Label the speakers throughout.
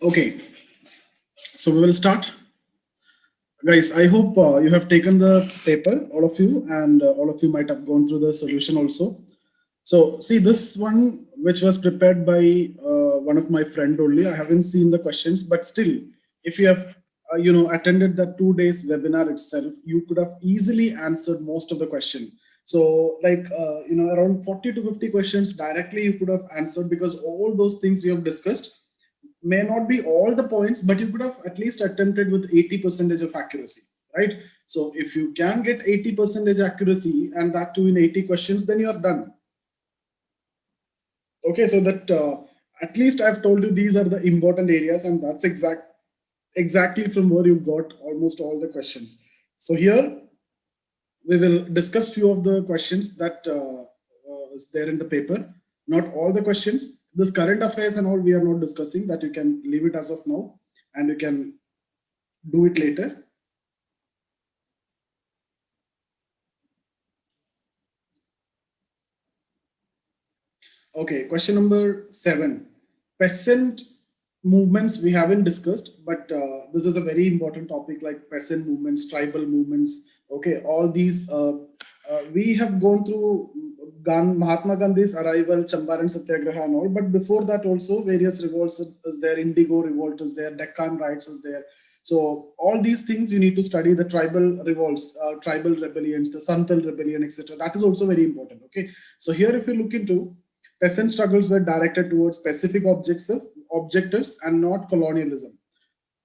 Speaker 1: Okay, so we will start. Guys, I hope you have taken the paper, all of you, and all of you might have gone through the solution also. So see this one, which was prepared by one of my friend only. I haven't seen the questions, but still, if you have attended the 2 days webinar itself, you could have easily answered most of the question. So like around 40 to 50 questions directly you could have answered, because all those things we have discussed may not be all the points, but you could have at least attempted with 80% of accuracy, right? So if you can get 80% accuracy and that too in 80 questions, then you are done. Okay, so that at least I've told you these are the important areas, and that's exactly from where you got almost all the questions. So here we will discuss few of the questions that is there in the paper. Not all the questions. This current affairs and all we are not discussing, that you can leave it as of now and you can do it later. Okay, question number 7. Peasant movements we haven't discussed, but this is a very important topic, like peasant movements, tribal movements. Okay, all these we have gone through Mahatma Gandhi's arrival, Champaran Satyagraha and all, but before that also various revolts is there, Indigo revolt is there, Deccan riots is there. So all these things you need to study, the tribal revolts, tribal rebellions, the Santal rebellion, etc. That is also very important. Okay, so here if you look into, peasant struggles were directed towards specific objectives and not colonialism.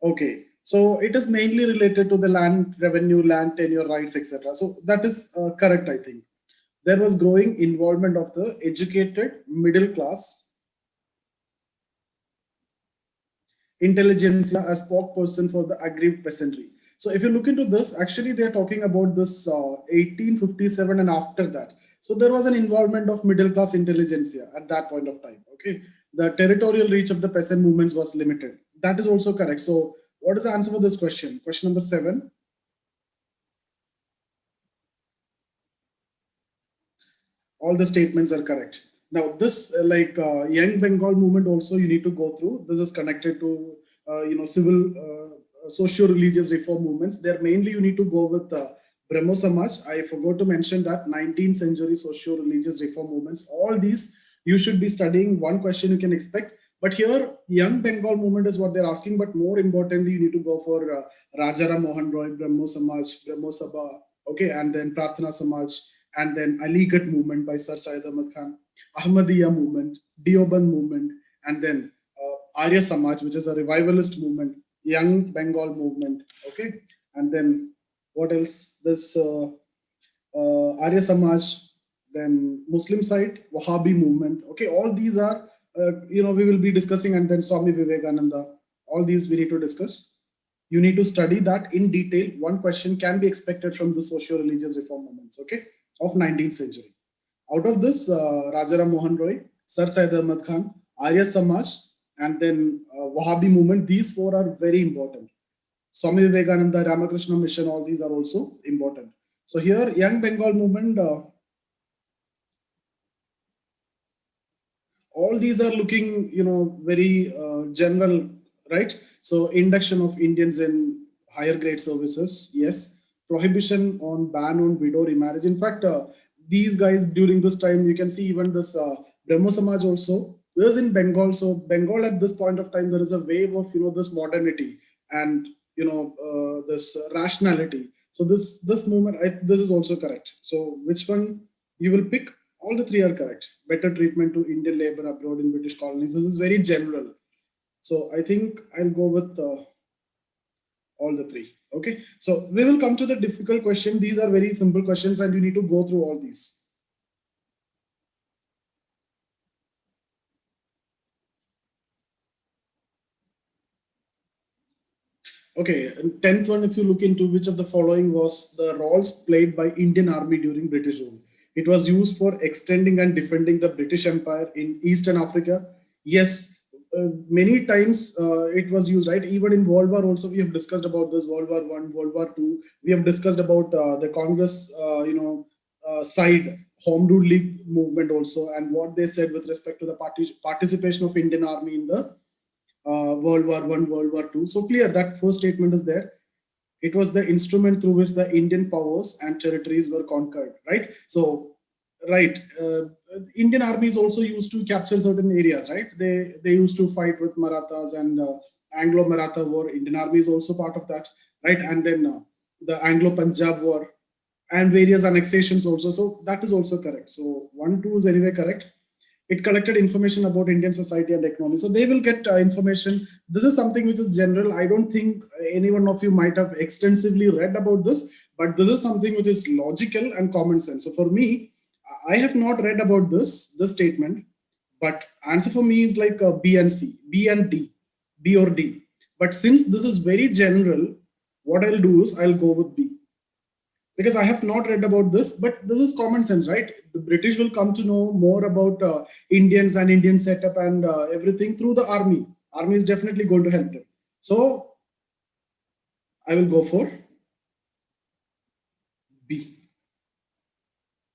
Speaker 1: Okay, so it is mainly related to the land revenue, land tenure rights, etc. So that is correct, I think. There was growing involvement of the educated middle class intelligentsia as spokesperson for the aggrieved peasantry. So if you look into this, actually they are talking about this 1857 and after that. So there was an involvement of middle class intelligentsia at that point of time. Okay, the territorial reach of the peasant movements was limited. That is also correct. So what is the answer for this question? Question number 7. All the statements are correct. Now this young Bengal movement also you need to go through. This is connected to civil socio-religious reform movements. There mainly you need to go with Brahmo Samaj. I forgot to mention that 19th century socio-religious reform movements. All these you should be studying. One question you can expect. But here, young Bengal movement is what they're asking. But more importantly, you need to go for Rajaram Mohan Roy, Brahmo Samaj, Brahmo Sabha, okay, and then Prarthana Samaj, and then Aligarh movement by Sir Syed Ahmad Khan, Ahmadiyya movement, Deoband movement, and then Arya Samaj, which is a revivalist movement, young Bengal movement, okay, and then what else? This Arya Samaj, then Muslim side, Wahhabi movement, okay, all these are we will be discussing, and then Swami Vivekananda, all these we need to discuss. You need to study that in detail. One question can be expected from the socio-religious reform movements, okay, of 19th century. Out of this, Rajaram Mohan Roy, Sir Syed Ahmad Khan, Arya Samaj, and then Wahhabi movement, these 4 are very important. Swami Vivekananda, Ramakrishna Mission, all these are also important. So here, young Bengal movement, all these are looking, very general, right? So induction of Indians in higher grade services, yes. Prohibition on ban on widow remarriage. In fact, these guys during this time, you can see even this Brahmo Samaj also. There's in Bengal. So Bengal at this point of time, there is a wave of this modernity and this rationality. So this movement, this is also correct. So which one you will pick? All the 3 are correct. Better treatment to Indian labor abroad in British colonies. This is very general. So I think I'll go with all the 3. Okay. So we will come to the difficult question. These are very simple questions and you need to go through all these. Okay, 10th one, if you look into which of the following was the roles played by Indian Army during British rule. It was used for extending and defending the British Empire in Eastern Africa. Yes, many times it was used, right? Even in World War also, we have discussed about this, World War I, World War II. We have discussed about the Congress, side, Home Rule League movement also, and what they said with respect to the participation of Indian Army in the World War I, World War II. So clear that first statement is there. It was the instrument through which the Indian powers and territories were conquered, right? So, right, Indian armies also used to capture certain areas, right? They used to fight with Marathas and Anglo-Maratha War. Indian army is also part of that, right? And then the Anglo-Punjab War and various annexations also. So that is also correct. So 1, 2 is anyway correct. It collected information about Indian society and economy. So they will get information. This is something which is general. I don't think any one of you might have extensively read about this, but this is something which is logical and common sense. So for me, I have not read about this statement, but answer for me is like B and C, B and D, B or D. But since this is very general, what I'll do is I'll go with B because I have not read about this, but this is common sense, right? The British will come to know more about Indians and Indian setup and everything through the army. Army is definitely going to help them. So I will go for B.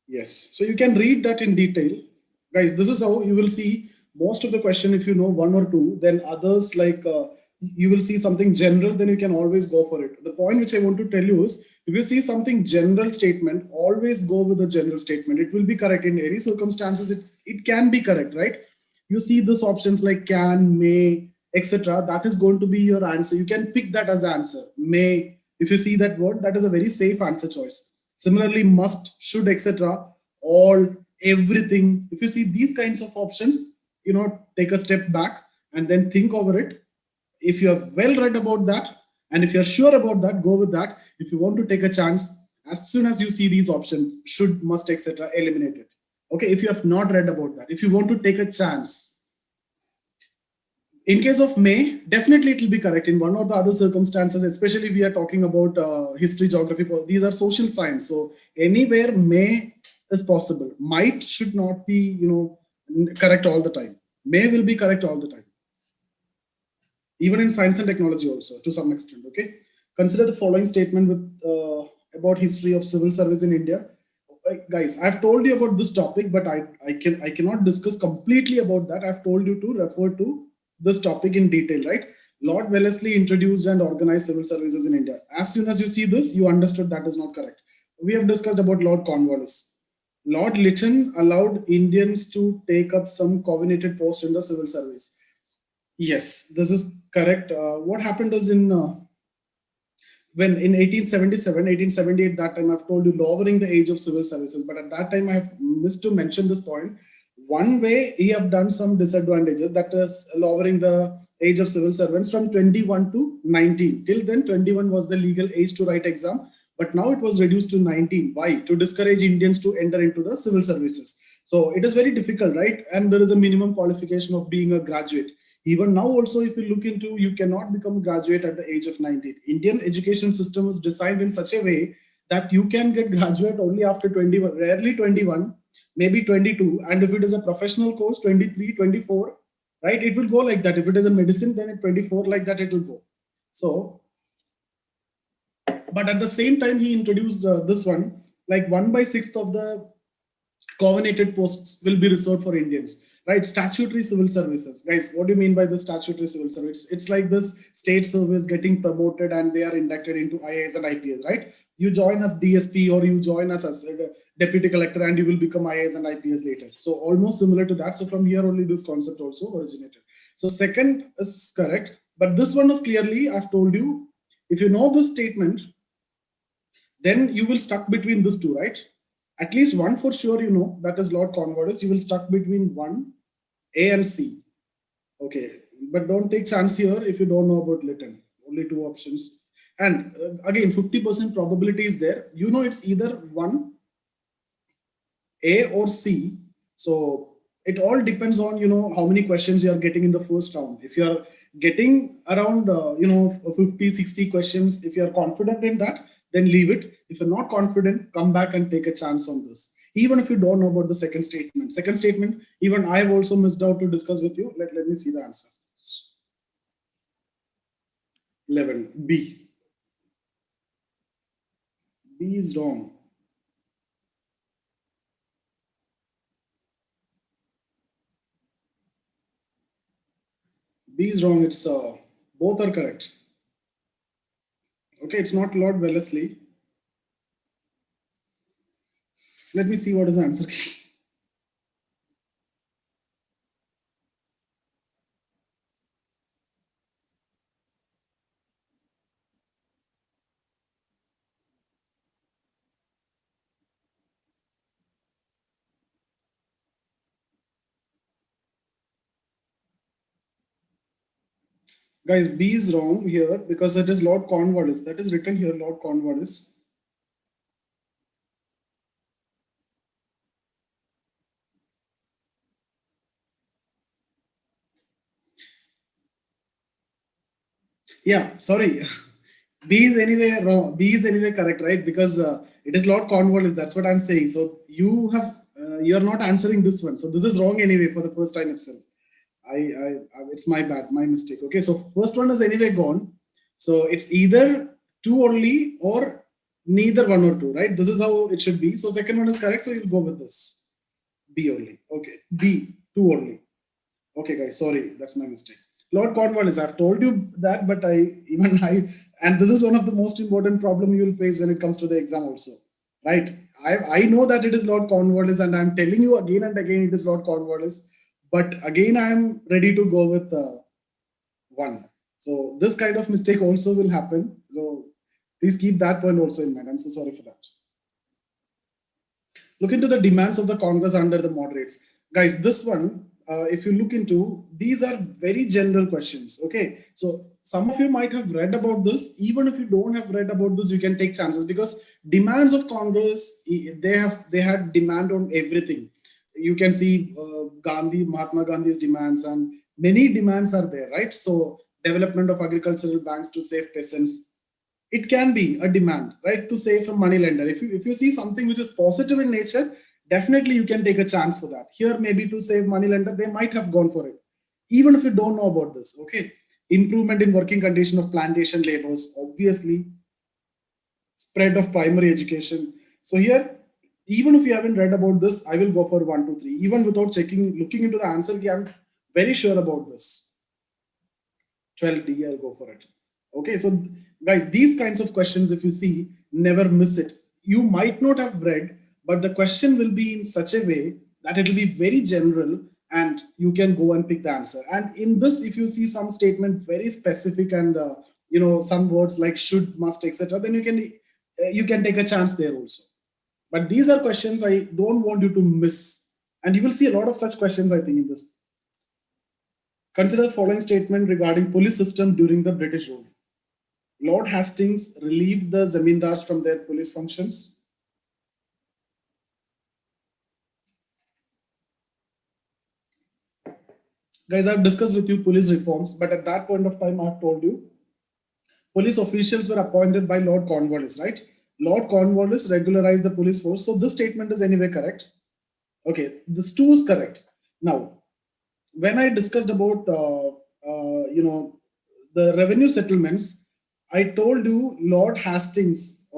Speaker 1: Yes. So you can read that in detail. Guys, this is how you will see most of the question. If you know one or two, then others like you will see something general, then you can always go for it. The point which I want to tell you is if you see something general statement, always go with the general statement. It will be correct in any circumstances. It can be correct, right? You see this options like can, may, etc. That is going to be your answer. You can pick that as the answer. May, if you see that word, that is a very safe answer choice. Similarly, must, should, etc. All, everything. If you see these kinds of options, take a step back and then think over it. If you have well read about that, and if you're sure about that, go with that. If you want to take a chance, as soon as you see these options, should, must, etc., eliminate it. Okay, if you have not read about that, if you want to take a chance, in case of may, definitely it will be correct in one or the other circumstances, especially we are talking about history, geography, these are social science. So anywhere may is possible. Might should not be, correct all the time. May will be correct all the time. Even in science and technology also to some extent, okay? Consider the following statement with about history of civil service in India. Guys, I've told you about this topic, but I cannot discuss completely about that. I've told you to refer to this topic in detail, right? Lord Wellesley introduced and organized civil services in India. As soon as you see this, you understood that is not correct. We have discussed about Lord Cornwallis. Lord Lytton allowed Indians to take up some covenanted post in the civil service. Yes, this is correct. What happened is when in 1877, 1878, that time I've told you lowering the age of civil services, but at that time I have missed to mention this point. One way he have done some disadvantages, that is lowering the age of civil servants from 21 to 19. Till then, 21 was the legal age to write exam, but now it was reduced to 19. Why? To discourage Indians to enter into the civil services. So it is very difficult, right? And there is a minimum qualification of being a graduate. Even now also, if you look into, you cannot become a graduate at the age of 19. Indian education system is designed in such a way that you can get graduate only after 21, rarely 21, maybe 22. And if it is a professional course, 23, 24, right? It will go like that. If it is a medicine, then at 24, like that, it will go. So, but at the same time, he introduced this one, like 1/6 of the covenanted posts will be reserved for Indians, right? Statutory civil services. Guys, what do you mean by the statutory civil service? It's like this state service getting promoted and they are inducted into IAS and IPS, right? You join as DSP or you join as a deputy collector and you will become IAS and IPS later. So almost similar to that. So from here only this concept also originated. So second is correct, but this one is clearly, I've told you, if you know this statement, then you will stuck between these two, right? At least one for sure, that is Lord Cornwallis. You will stuck between one, A and C. Okay, but don't take chance here if you don't know about Lytton. Only two options. And again, 50% probability is there. It's either one, A or C. So it all depends on, how many questions you are getting in the first round. If you are getting around, 50, 60 questions, if you are confident in that, then leave it. If you're not confident, come back and take a chance on this. Even if you don't know about the second statement. Second statement, even I have also missed out to discuss with you. Let me see the answer. 11, B. B is wrong. B is wrong. It's both are correct. Okay, it's not Lord Wellesley. Let me see what is the answer. Guys, B is wrong here because it is Lord Cornwallis. That is written here, Lord Cornwallis. Yeah, sorry. B is anyway wrong. B is anyway correct, right? Because it is Lord Cornwallis. That's what I'm saying. So you are not answering this one. So this is wrong anyway for the first time itself. It's my bad, my mistake. Okay, so first one is anyway gone. So it's either two only or neither one or two, right? This is how it should be. So second one is correct. So you'll go with this. B only. Okay, B, two only. Okay, guys, sorry, that's my mistake. Lord Cornwallis, I've told you that, but and this is one of the most important problem you will face when it comes to the exam also, right? I know that it is Lord Cornwallis, and I'm telling you again and again it is Lord Cornwallis, but again I'm ready to go with one. So this kind of mistake also will happen. So please keep that point also in mind. I'm so sorry for that. Look into the demands of the Congress under the moderates. Guys, this one, if you look into, these are very general questions. Okay, so some of you might have read about this. Even if you don't have read about this, you can take chances because demands of Congress, they had demand on everything. You can see Mahatma Gandhi's demands, and many demands are there, right? So development of agricultural banks to save peasants, it can be a demand, right, to save from money lender. If you see something which is positive in nature, definitely you can take a chance for that. Here, maybe to save money lender, they might have gone for it, even if you don't know about this. Okay, improvement in working condition of plantation laborers, obviously, spread of primary education. So here, even if you haven't read about this, I will go for 1, 2, 3, even without looking into the answer key. I'm very sure about this. 12D, I'll go for it. Okay, so guys, these kinds of questions, if you see, never miss it. You might not have read, but the question will be in such a way that it will be very general and you can go and pick the answer. And in this, if you see some statement very specific and some words like should, must, etc., then you can take a chance there also. But these are questions I don't want you to miss. And you will see a lot of such questions, I think, in this. Consider the following statement regarding police system during the British rule. Lord Hastings relieved the zamindars from their police functions. Guys, I've discussed with you police reforms, but at that point of time, I've told you, police officials were appointed by Lord Cornwallis, right? Lord Cornwallis regularized the police force. So this statement is anyway correct. Okay, this too is correct. Now, when I discussed about, the revenue settlements, I told you Lord Hastings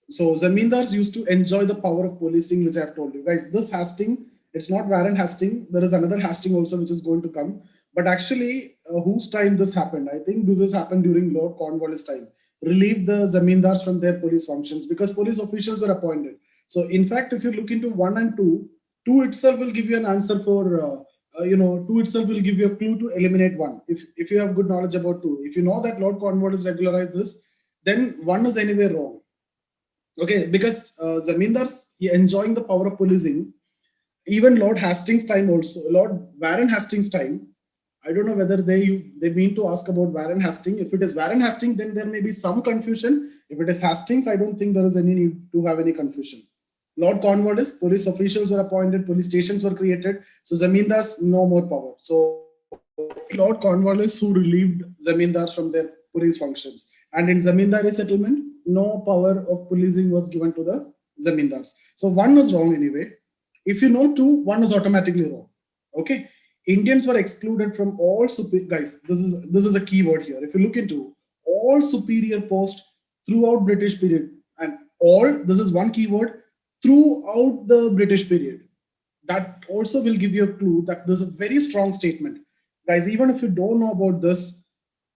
Speaker 1: so zamindars used to enjoy the power of policing, which I've told you. Guys, this Hastings, it's not Warren Hastings. There is another Hastings also, which is going to come. But actually, whose time this happened? I think this has happened during Lord Cornwallis' time. Relieved the zamindars from their police functions because police officials were appointed. So in fact, if you look into 1 and 2, 2 itself will give you an answer for, 2 itself will give you a clue to eliminate 1. If you have good knowledge about 2. If you know that Lord Cornwallis regularized this, then 1 is anyway wrong. Okay, because zamindars enjoying the power of policing, even Lord Hastings' time also, Lord Warren Hastings' time, I don't know whether they mean to ask about Warren Hastings. If it is Warren Hastings, then there may be some confusion. If it is Hastings, I don't think there is any need to have any confusion. Lord Cornwallis, police officials were appointed, police stations were created. So zamindars, no more power. So Lord Cornwallis who relieved zamindars from their police functions. And in zamindari settlement, no power of policing was given to the zamindars. So 1 was wrong anyway. If you know 2, 1 is automatically wrong. Okay. Indians were excluded from all guys. This is a key word here. If you look into all superior posts throughout British period, and all, this is one keyword, throughout the British period. that also will give you a clue that there's a very strong statement. Guys, even if you don't know about this,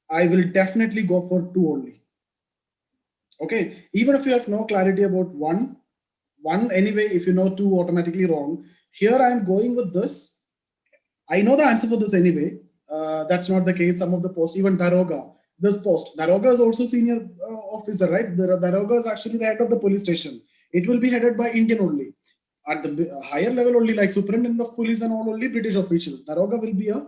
Speaker 1: I will definitely go for 2 only. Okay, even if you have no clarity about one anyway, if you know 2 automatically wrong. Here I am going with this. I know the answer for this anyway. That's not the case. Some of the posts, even Daroga, this post, Daroga is also senior officer, right? Daroga is actually the head of the police station. It will be headed by Indian only. At the higher level only, like superintendent of police and all, only British officials. Daroga will be a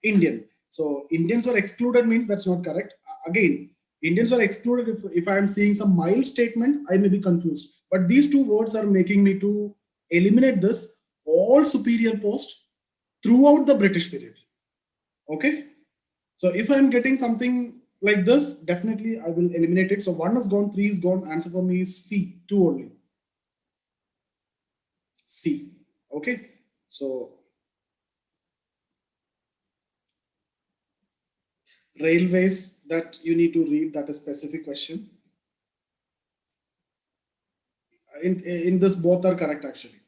Speaker 1: Indian. So Indians were excluded means that's not correct. Again, Indians were excluded. If I am seeing some mild statement, I may be confused. But these 2 words are making me to eliminate this all superior post throughout the British period. Okay. So if I'm getting something like this, definitely I will eliminate it. So 1 is gone, 3 is gone. Answer for me is C, 2 only. C. Okay. So railways that you need to read, that is specific question. In this, both are correct actually.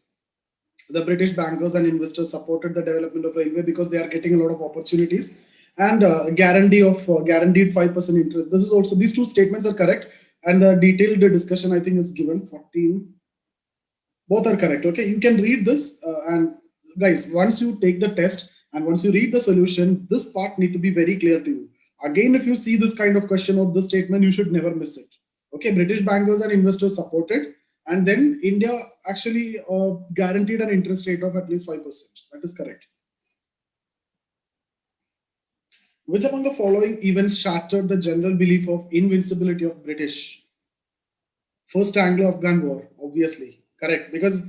Speaker 1: The British bankers and investors supported the development of railway because they are getting a lot of opportunities and guaranteed 5% interest. This is also, these 2 statements are correct, and the detailed discussion I think is given 14. Both are correct. Okay, you can read this and guys, once you take the test and once you read the solution, this part need to be very clear to you. Again, if you see this kind of question or this statement, you should never miss it. Okay, British bankers and investors supported, and then India actually guaranteed an interest rate of at least 5%. That is correct. Which among the following events shattered the general belief of invincibility of British? First Anglo-Afghan War, obviously. Correct. Because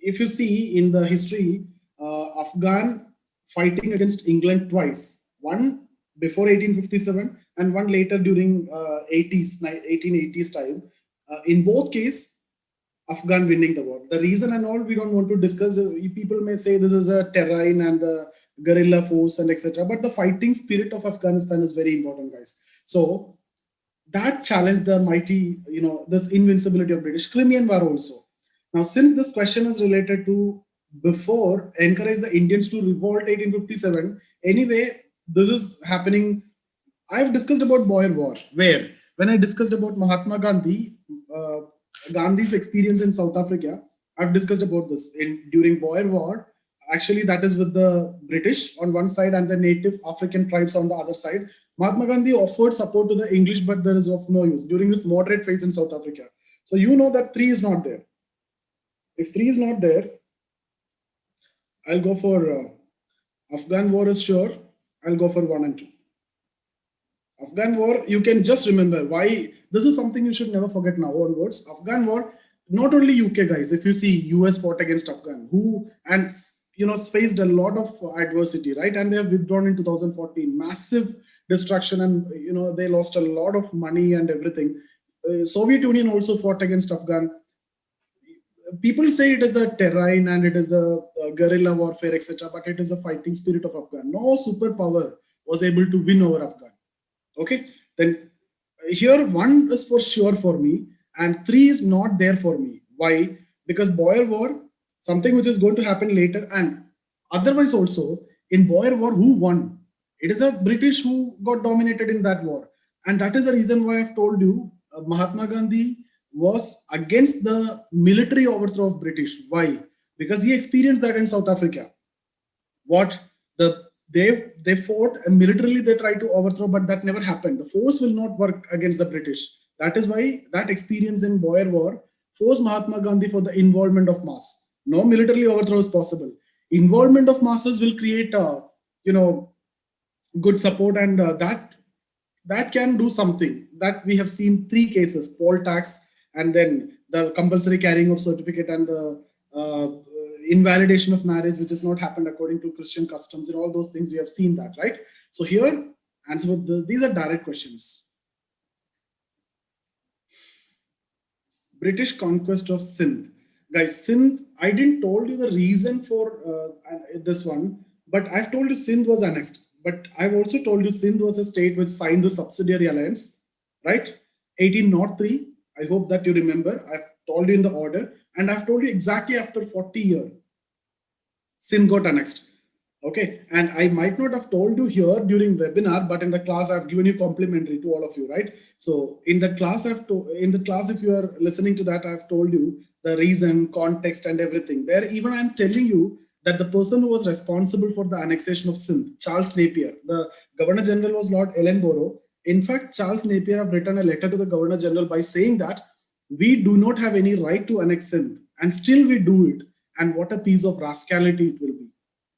Speaker 1: if you see in the history, Afghan fighting against England twice. One before 1857 and one later during 1880s time. In both cases, Afghan winning the war. The reason and all we don't want to discuss. People may say this is a terrain and the guerrilla force and etc. But the fighting spirit of Afghanistan is very important, guys. So that challenged the mighty, this invincibility of British. Crimean War also. Now, since this question is related to before encourage the Indians to revolt 1857, anyway, this is happening. I've discussed about Boer War, where when I discussed about Mahatma Gandhi, Gandhi's experience in South Africa, I've discussed about this during Boer War. Actually, that is with the British on one side and the native African tribes on the other side. Mahatma Gandhi offered support to the English, but there is of no use during this moderate phase in South Africa. So you know that 3 is not there. If 3 is not there, I'll go for Afghan War is sure. I'll go for 1 and 2. Afghan War, you can just remember why. This is something you should never forget now onwards. Afghan War, not only UK guys, if you see US fought against Afghan, faced a lot of adversity, right? And they have withdrawn in 2014, massive destruction, and they lost a lot of money and everything. Soviet Union also fought against Afghan. People say it is the terrain and it is the guerrilla warfare, etc., but it is a fighting spirit of Afghan. No superpower was able to win over Afghan. Okay, then here 1 is for sure for me and 3 is not there for me. Why? Because Boer War, something which is going to happen later, and otherwise also in Boer War, who won? It is a British who got dominated in that war, and that is the reason why I've told you Mahatma Gandhi was against the military overthrow of British. Why? Because he experienced that in South Africa. They fought and militarily they tried to overthrow, but that never happened. The force will not work against the British. That is why that experience in Boer War forced Mahatma Gandhi for the involvement of mass. No military overthrow is possible. Involvement of masses will create good support, and that can do something. That we have seen 3 cases: poll tax, and then the compulsory carrying of certificate, and the invalidation of marriage, which has not happened according to Christian customs, and all those things. We have seen that, right? So here, answer these are direct questions. British conquest of Sindh. Guys, Sindh, I didn't told you the reason for this one, but I've told you Sindh was annexed. But I've also told you Sindh was a state which signed the subsidiary alliance, right? 1803. I hope that you remember. I've told you in the order. And I've told you exactly after 40 years, Sindh got annexed. Okay, and I might not have told you here during webinar, but in the class I've given you complimentary to all of you, right? So in the class, if you are listening to that, I've told you the reason, context, and everything. There, even I'm telling you that the person who was responsible for the annexation of Sindh, Charles Napier, the Governor General was Lord Ellenborough. In fact, Charles Napier have written a letter to the Governor General by saying that we do not have any right to annex Sindh, and still we do it. And what a piece of rascality it will be.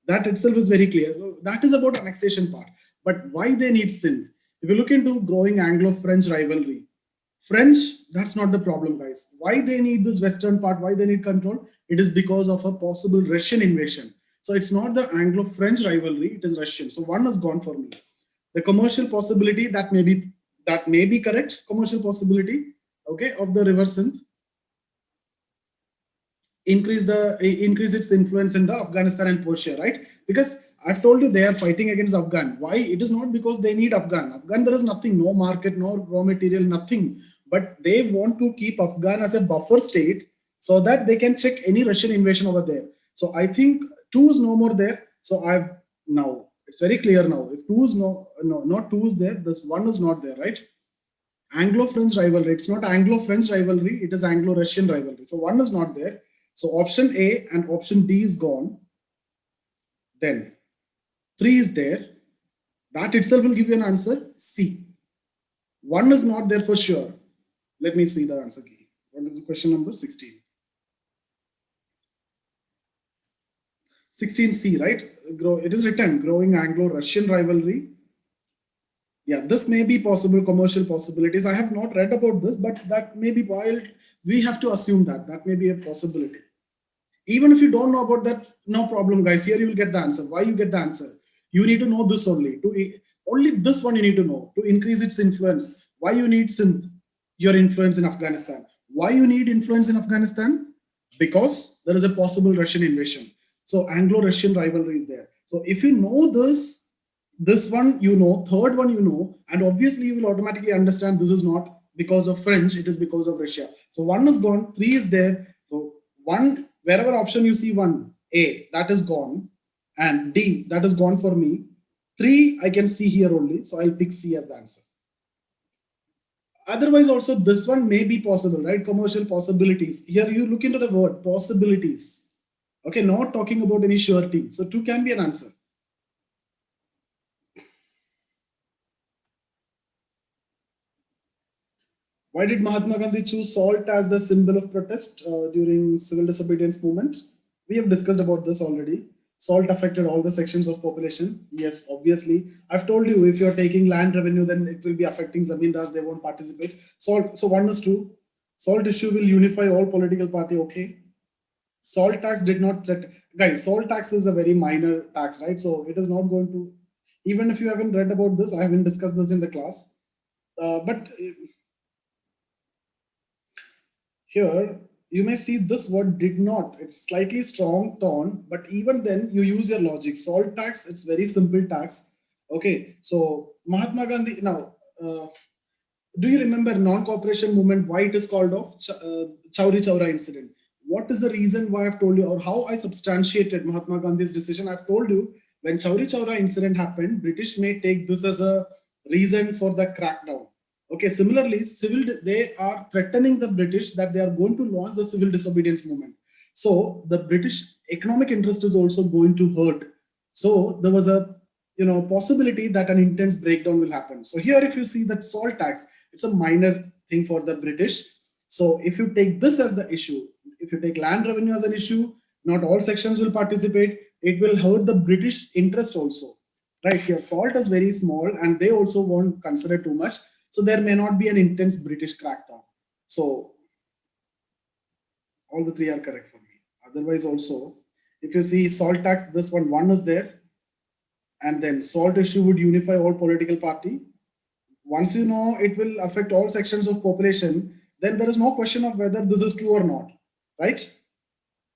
Speaker 1: That itself is very clear. That is about annexation part. But why they need Sindh? If you look into growing Anglo-French rivalry, French, that's not the problem, guys. Why they need this western part, why they need control? It is because of a possible Russian invasion. So it's not the Anglo-French rivalry, it is Russian. So one is gone for me. The commercial possibility, that may be correct, commercial possibility, okay, of the river Sindh. Increase its influence in the Afghanistan and Persia, right? Because I've told you they are fighting against Afghan. Why? It is not because they need Afghan. There is nothing, no market, no raw material, nothing. But they want to keep Afghan as a buffer state so that they can check any Russian invasion over there. So I think 2 is no more there. So now it's very clear now. If 2 is not 2 is there, this 1 is not there, right? Anglo-French rivalry. It's not Anglo-French rivalry. It is Anglo-Russian rivalry. So 1 is not there. So option A and option D is gone. Then 3 is there. That itself will give you an answer. C. 1 is not there for sure. Let me see the answer key. What is the question number? 16. 16C, right? It is written, growing Anglo-Russian rivalry. Yeah, this may be possible, commercial possibilities. I have not read about this, but that may be wild. We have to assume that may be a possibility. Even if you don't know about that, no problem, guys. Here you will get the answer. Why you get the answer? You need to know this only. Only this one you need to know to increase its influence. Why you need Sindh, your influence in Afghanistan. Why you need influence in Afghanistan? Because there is a possible Russian invasion. So Anglo-Russian rivalry is there. So if you know this one you know, third one you know, and obviously you will automatically understand this is not because of French, it is because of Russia. So 1 is gone, 3 is there. So 1, wherever option you see 1, A, that is gone, and D, that is gone for me. 3, I can see here only, so I'll pick C as the answer. Otherwise also this one may be possible, right? Commercial possibilities. Here you look into the word possibilities. Okay, not talking about any surety. So 2 can be an answer. Why did Mahatma Gandhi choose salt as the symbol of protest during civil disobedience movement? We have discussed about this already. Salt affected all the sections of population. Yes, obviously. I've told you if you're taking land revenue, then it will be affecting zamindars. They won't participate. Salt. So 1 is true. Salt issue will unify all political party. Okay. Salt tax did not. Guys, salt tax is a very minor tax, right? So it is not going to. Even if you haven't read about this, I haven't discussed this in the class. But here, you may see this word did not. It's slightly strong tone, but even then you use your logic. Salt tax, it's very simple tax. Okay, so Mahatma Gandhi, now, do you remember non-cooperation movement, why it is called off? Chauri Chaura incident. What is the reason why I've told you, or how I substantiated Mahatma Gandhi's decision? I've told you, when Chauri Chaura incident happened, British may take this as a reason for the crackdown. Okay, similarly, they are threatening the British that they are going to launch the civil disobedience movement. So the British economic interest is also going to hurt. So there was a possibility that an intense breakdown will happen. So here, if you see that salt tax, it's a minor thing for the British. So if you take this as the issue, if you take land revenue as an issue, not all sections will participate. It will hurt the British interest also. Right here, salt is very small and they also won't consider too much. So there may not be an intense British crackdown. So all the 3 are correct for me. Otherwise also, if you see salt tax, this one is there. And then salt issue would unify all political party. Once you know it will affect all sections of population, then there is no question of whether this is true or not, right?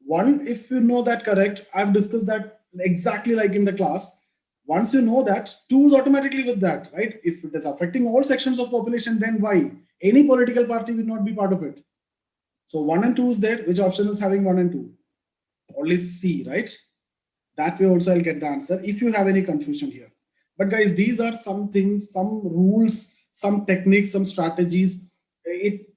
Speaker 1: 1, if you know that correct, I've discussed that exactly like in the class. Once you know that, 2 is automatically with that, right? If it is affecting all sections of population, then why? Any political party will not be part of it. So 1 and 2 is there. Which option is having 1 and 2? Only C, right? That way also I'll get the answer if you have any confusion here. But guys, these are some things, some rules, some techniques, some strategies.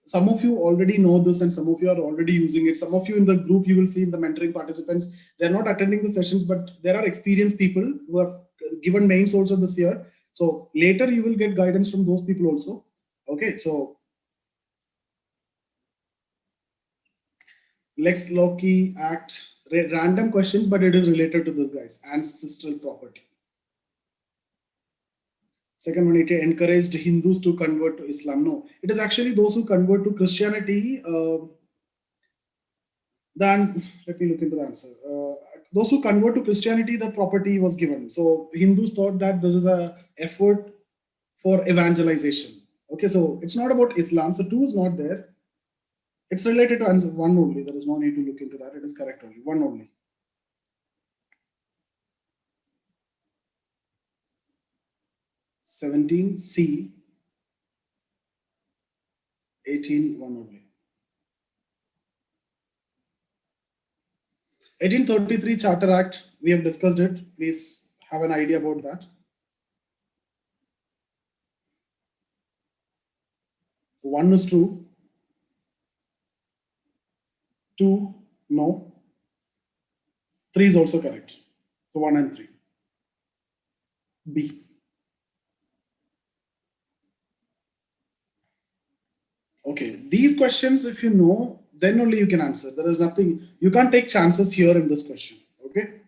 Speaker 1: Some of you already know this and some of you are already using it. Some of you in the group, you will see in the mentoring participants, they're not attending the sessions, but there are experienced people who have given mains also this year. So later you will get guidance from those people also. Okay, so Lex Loci Act, random questions, but it is related to this, guys. Ancestral property. Second one, it encouraged Hindus to convert to Islam. No, it is actually those who convert to Christianity. Then let me look into the answer. Those who convert to Christianity, the property was given. So Hindus thought that this is a effort for evangelization. Okay, so it's not about Islam. So 2 is not there. It's related to answer 1 only. There is no need to look into that. It is correct only. 1 only. 17C, 18, 1 only. 1833 Charter Act, we have discussed it. Please have an idea about that. 1 is true. 2, no. 3 is also correct. So 1 and 3. B. Okay, these questions, if you know, then only you can answer. There is nothing, you can't take chances here in this question. Okay.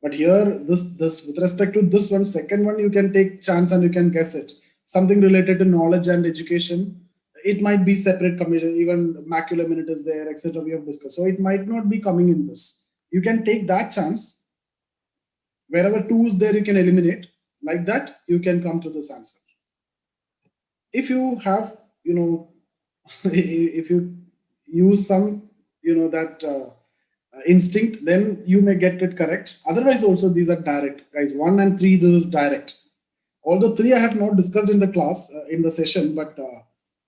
Speaker 1: But here, this with respect to this one, second one, you can take chance and you can guess it. Something related to knowledge and education. It might be separate committee, even macula minute is there, etc. We have discussed. So it might not be coming in this. You can take that chance. Wherever 2 is there, you can eliminate. Like that, you can come to this answer. If you have, if you use some, that instinct, then you may get it correct. Otherwise, also these are direct, guys. 1 and 3, this is direct. Although 3 I have not discussed in the class, in the session, but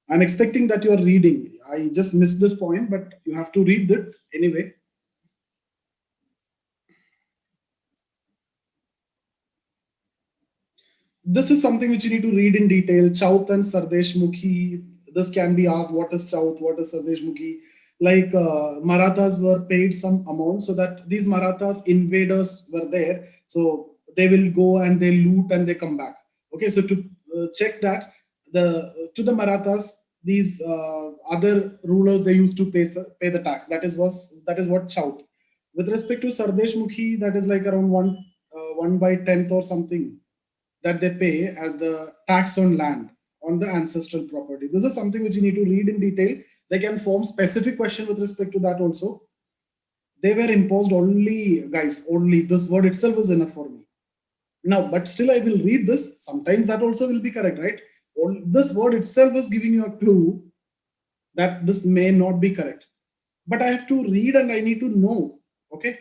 Speaker 1: I'm expecting that you are reading. I just missed this point, but you have to read it anyway. This is something which you need to read in detail. Chaut and Sardesh Mukhi. This can be asked, what is Chaut, what is Sardesh Mukhi? Like Marathas were paid some amount so that these Marathas invaders were there. So they will go and they loot and they come back. Okay, so to check that, to the Marathas, these other rulers, they used to pay the tax. That is what Chaut. With respect to Sardesh Mukhi, that is like around 1/10th or something that they pay as the tax on land on the ancestral property. This is something which you need to read in detail. They can form specific question with respect to that also. They were imposed only, guys, only this word itself is enough for me. Now, but still I will read this. Sometimes that also will be correct, right? This word itself is giving you a clue that this may not be correct. But I have to read and I need to know, okay?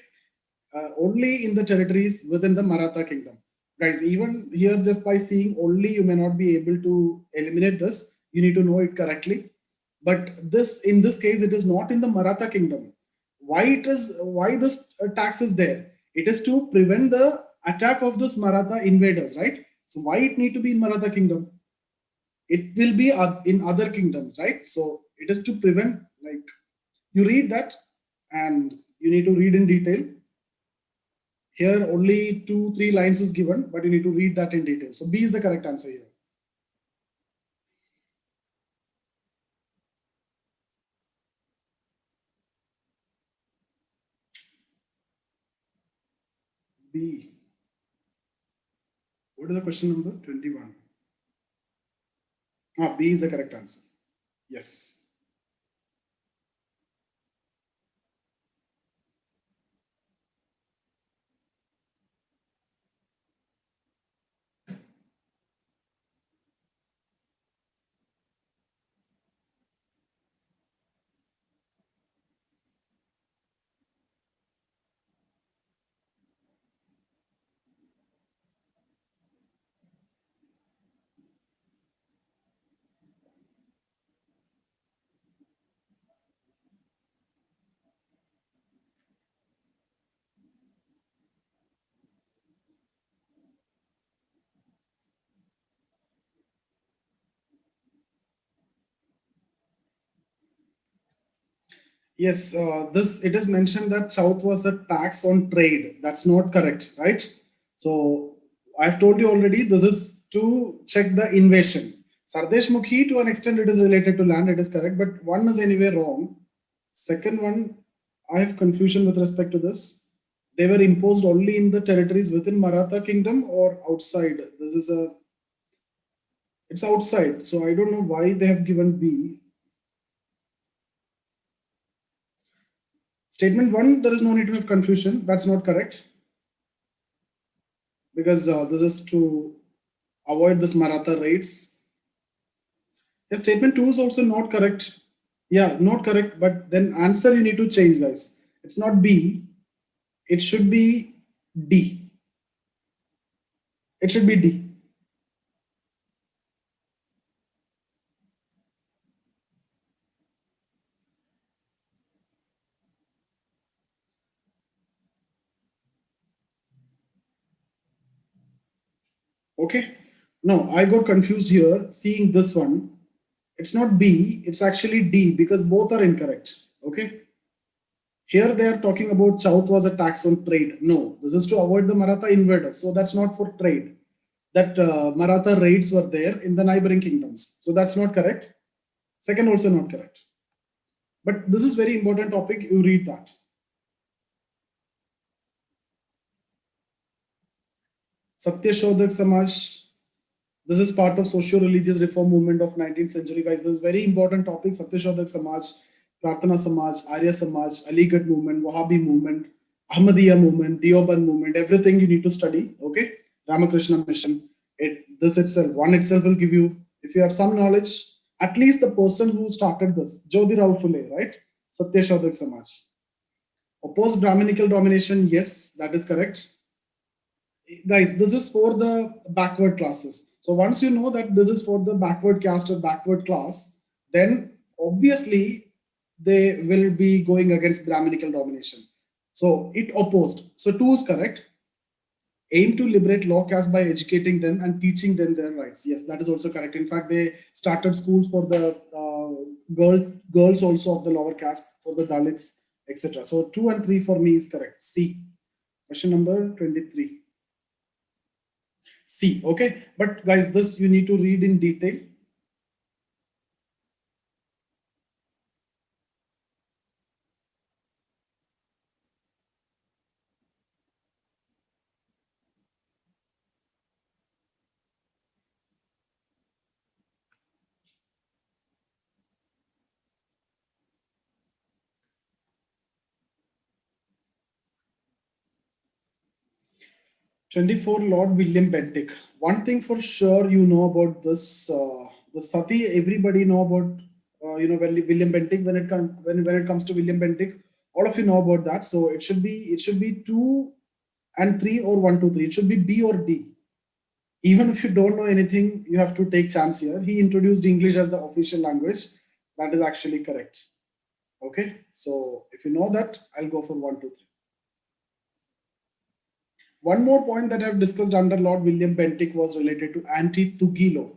Speaker 1: Only in the territories within the Maratha kingdom. Guys, even here, just by seeing only, you may not be able to eliminate this. You need to know it correctly. But in this case, it is not in the Maratha kingdom. Why this tax is there? It is to prevent the attack of this Maratha invaders, right? So why it need to be in Maratha kingdom? It will be in other kingdoms, right? So it is to prevent, like, you read that and you need to read in detail. Here only 2-3 lines is given, but you need to read that in detail. So B is the correct answer here. B. What is the question number? 21. B is the correct answer. Yes. Yes, it is mentioned that South was a tax on trade. That's not correct, right? So I've told you already, this is to check the invasion. Sardesh Mukhi, to an extent, it is related to land, it is correct, but one is anyway wrong. Second one, I have confusion with respect to this. They were imposed only in the territories within Maratha kingdom or outside. It's outside. So I don't know why they have given B. Statement one, there is no need to have confusion. That's not correct, because this is to avoid this Maratha raids. Yeah, statement two is also not correct. Yeah, not correct. But then answer you need to change, guys. It's not B. It should be D. It should be D. Okay. No, I got confused here seeing this one. It's not B. It's actually D, because both are incorrect. Okay. Here they are talking about South was a tax on trade. No, this is to avoid the Maratha invaders. So that's not for trade. That Maratha raids were there in the neighboring kingdoms. So that's not correct. Second, also not correct. But this is very important topic. You read that. Satyashodhak Samaj. This is part of socio-religious reform movement of 19th century, guys. This is very important topic. Satyashodhak Samaj, Prarthana Samaj, Arya Samaj, Aligarh movement, Wahhabi movement, Ahmadiyya movement, Deoband movement, everything you need to study. Okay. Ramakrishna mission. This itself, one itself will give you, if you have some knowledge, at least the person who started this, Jyotirao Phule, right? Satyashodhak Samaj. Opposed Brahminical domination, yes, that is correct. Guys, this is for the backward classes. So once you know that this is for the backward caste or backward class, then obviously they will be going against Brahminical domination. So it opposed. So two is correct. Aim to liberate low caste by educating them and teaching them their rights. Yes, that is also correct. In fact, they started schools for the girls also of the lower caste, for the Dalits, etc. So 2 and 3 for me is correct. C. Question number 23. C. Okay. But guys, this you need to read in detail. Lord William Bentinck. One thing for sure you know about this, the Sati. Everybody know about William Bentinck. When it comes to William Bentinck, all of you know about that. So it should be 2 and 3 or 1, 2, 3. It should be B or D. Even if you don't know anything, you have to take chance here. He introduced English as the official language. That is actually correct. Okay. So if you know that, I'll go for 1, 2, 3. One more point that I've discussed under Lord William Bentinck was related to anti-Thuggee law,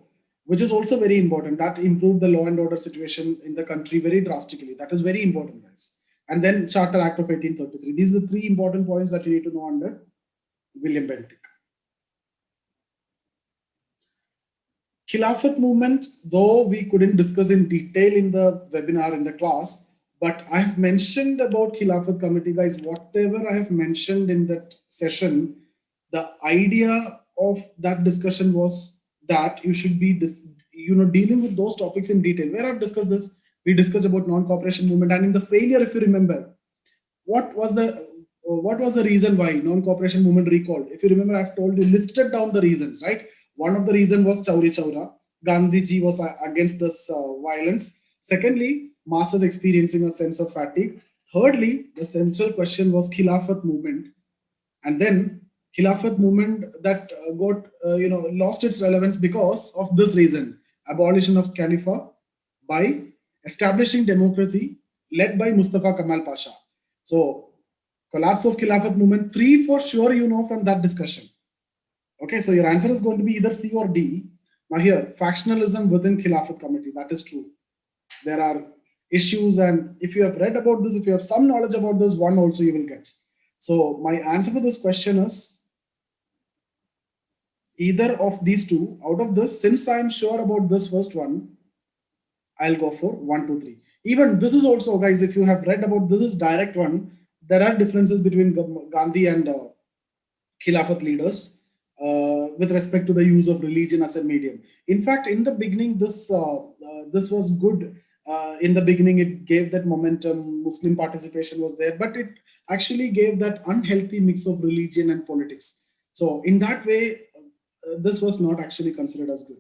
Speaker 1: which is also very important. That improved the law and order situation in the country very drastically. That is very important, guys. And then Charter Act of 1833. These are the 3 important points that you need to know under William Bentinck. Khilafat movement, though we couldn't discuss in detail in the webinar, in the class, but I've mentioned about Khilafat committee, guys. Whatever I have mentioned in that session, the idea of that discussion was that you should be dealing with those topics in detail. Where I've discussed this, we discussed about non-cooperation movement, and in the failure, if you remember, what was the reason why non-cooperation movement recalled? If you remember, I've told you, listed down the reasons, right? One of the reasons was Chauri Chaura. Gandhiji was against this violence. Secondly, masses experiencing a sense of fatigue. Thirdly, the central question was Khilafat movement. And then Khilafat movement that got lost its relevance because of this reason: abolition of Khalifa by establishing democracy led by Mustafa Kamal Pasha. So collapse of Khilafat movement, 3 for sure you know from that discussion. Okay, so your answer is going to be either C or D. Now here, factionalism within Khilafat committee, that is true. There are issues. And if you have read about this, if you have some knowledge about this, one also you will get. So my answer for this question is either of these two. Out of this, since I'm sure about this first one, I'll go for 1, 2, 3. Even this is also, guys, if you have read about this is direct one, there are differences between Gandhi and Khilafat leaders with respect to the use of religion as a medium. In fact, in the beginning, this was good. In the beginning, it gave that momentum, Muslim participation was there, but it actually gave that unhealthy mix of religion and politics. So in that way, this was not actually considered as good.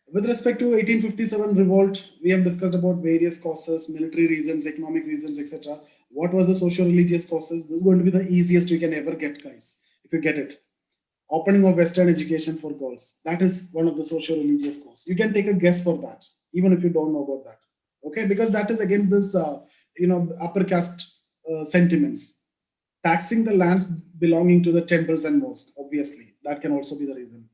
Speaker 1: With respect to 1857 revolt, we have discussed about various causes, military reasons, economic reasons, etc. What was the socio-religious causes? This is going to be the easiest you can ever get, guys, if you get it. Opening of Western education for girls. That is one of the socio-religious causes. You can take a guess for that, even if you don't know about that. Okay, because that is against this, upper caste sentiments. Taxing the lands belonging to the temples and mosques, obviously. That can also be the reason.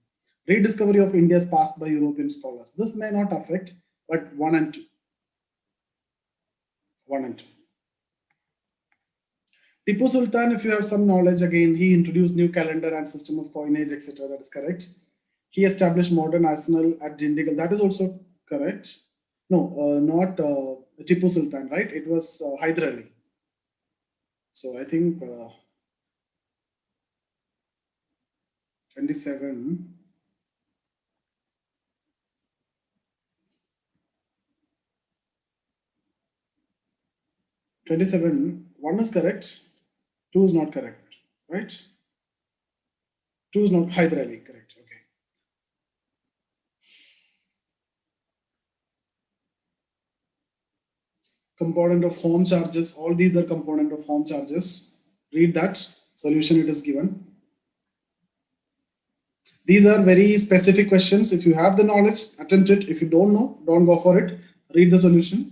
Speaker 1: Rediscovery of India's past by European scholars. This may not affect, but 1 and 2. 1 and 2. Tipu Sultan, if you have some knowledge, again, he introduced new calendar and system of coinage, etc. That is correct. He established modern arsenal at Indigo. That is also correct. No, not Tipu Sultan, right? It was Hyder Ali. So I think 27. 27, 1 is correct, 2 is not correct, right? 2 is not Hyder Ali, correct, okay. Component of home charges, all these are component of home charges. Read that, solution it is given. These are very specific questions. If you have the knowledge, attempt it. If you don't know, don't go for it. Read the solution.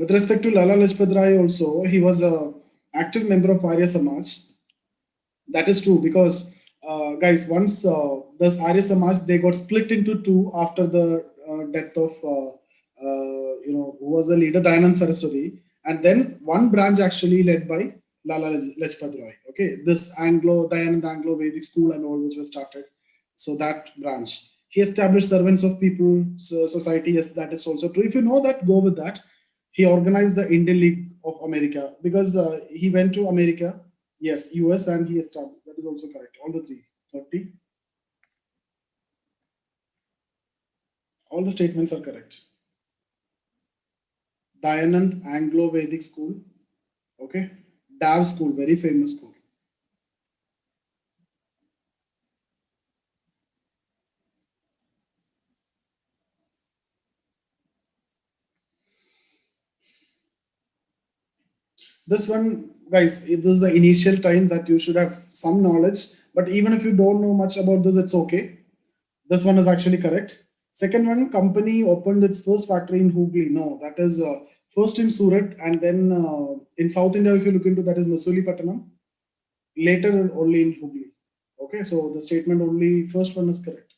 Speaker 1: With respect to Lala Lajpat Rai also, he was an active member of Arya Samaj. That is true because, guys, once this Arya Samaj, they got split into two after the death of, who was the leader, Dayanand Saraswati. And then one branch actually led by Lala Lajpat Rai. Okay, this Dayanand Anglo-Vedic school and all which was started. So that branch. He established servants of people society. Yes, that is also true. If you know that, go with that. He organized the Indian League of America because he went to America, yes, US, and he established. That is also correct. All the three. 30. All the statements are correct. Dayanand Anglo-Vedic School. Okay. DAV School, very famous school. This one, guys, this is the initial time that you should have some knowledge. But even if you don't know much about this, it's okay. This one is actually correct. Second one, company opened its first factory in Hooghly. No, that is first in Surat, and then in South India, if you look into that is Masulipatanam. Later only in Hooghly. Okay, so the statement only first one is correct.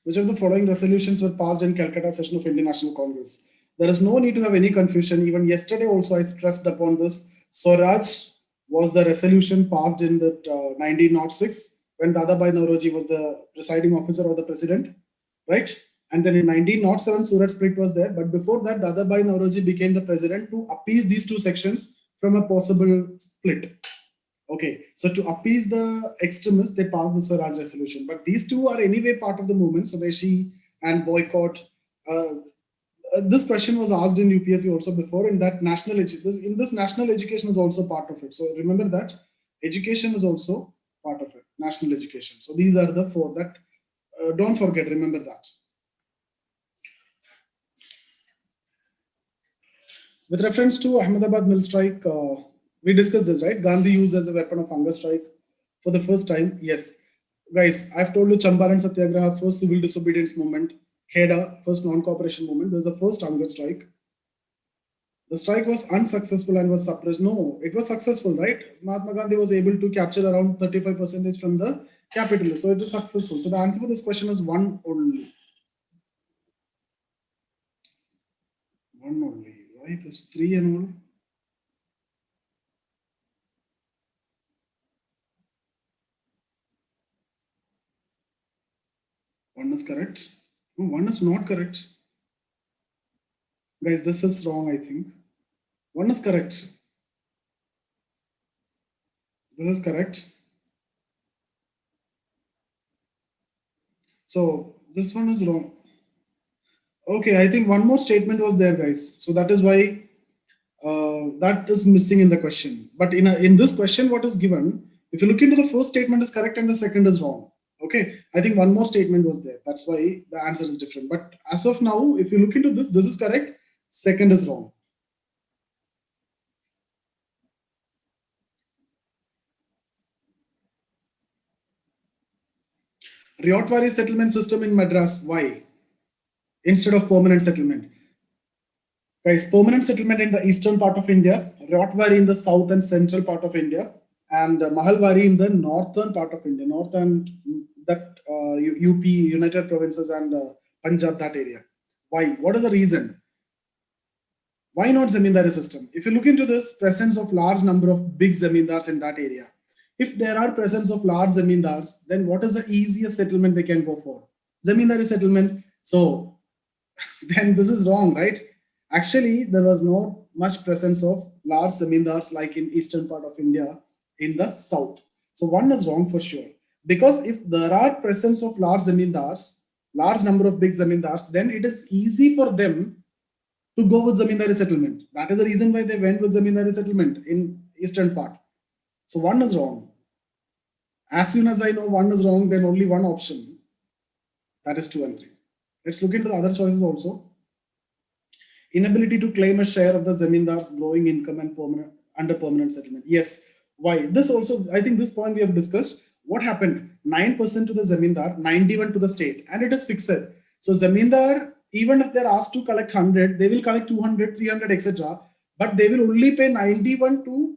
Speaker 1: Which of the following resolutions were passed in Calcutta session of Indian National Congress? There is no need to have any confusion. Even yesterday also I stressed upon this. Swaraj was the resolution passed in the 1906 when Dadabhai Nauroji was the presiding officer or the president, right? And then in 1907, Surat split was there. But before that, Dadabhai Nauroji became the president to appease these two sections from a possible split. Okay, so to appease the extremists, they passed the Swaraj resolution. But these two are anyway part of the movement, Swadeshi and boycott. This question was asked in UPSC also before. In that national national education is also part of it. So remember that education is also part of it. National education. So these are the four that don't forget. Remember that. With reference to Ahmedabad mill strike. We discussed this, right? Gandhi used as a weapon of hunger strike for the first time. Yes. guys, I've told you Champaran Satyagraha, first civil disobedience movement, Kheda, first non-cooperation movement. There's the first hunger strike. The strike was unsuccessful and was suppressed. No, it was successful, right? Mahatma Gandhi was able to capture around 35% from the capital. So it is successful. So the answer for this question is one only. One only, right? It's three and all. One is correct. No, one is not correct. Guys, this is wrong, I think. One is correct. This is correct. So this one is wrong. Okay, I think one more statement was there, guys. So that is why that is missing in the question. But in this question, what is given, if you look into the first statement is correct and the second is wrong. Okay, I think one more statement was there. That's why the answer is different. But as of now, if you look into this is correct, second is wrong. Ryotwari settlement system in Madras, why? Instead of permanent settlement. Guys, permanent settlement in the eastern part of India, Ryotwari in the south and central part of India, and Mahalwari in the northern part of India, north and that UP, United Provinces and Punjab, that area. Why? What is the reason? Why not zamindari system? If you look into this, presence of large number of big zamindars in that area. If there are presence of large zamindars, then what is the easiest settlement they can go for? Zamindari settlement. So then this is wrong, right? Actually, there was not much presence of large zamindars like in eastern part of India in the south. So one is wrong for sure. Because if there are presence of large zamindars, large number of big zamindars, then it is easy for them to go with zamindari settlement. That is the reason why they went with zamindari settlement in eastern part. So one is wrong. As soon as I know one is wrong, then only one option. That is 2 and 3. Let's look into the other choices also. Inability to claim a share of the zamindar's growing income and under permanent settlement. Yes. Why? This also, I think this point we have discussed. What happened? 9% to the zamindar, 91 to the state, and it is fixed. So zamindar, even if they're asked to collect 100, they will collect 200, 300, etc. But they will only pay 91 to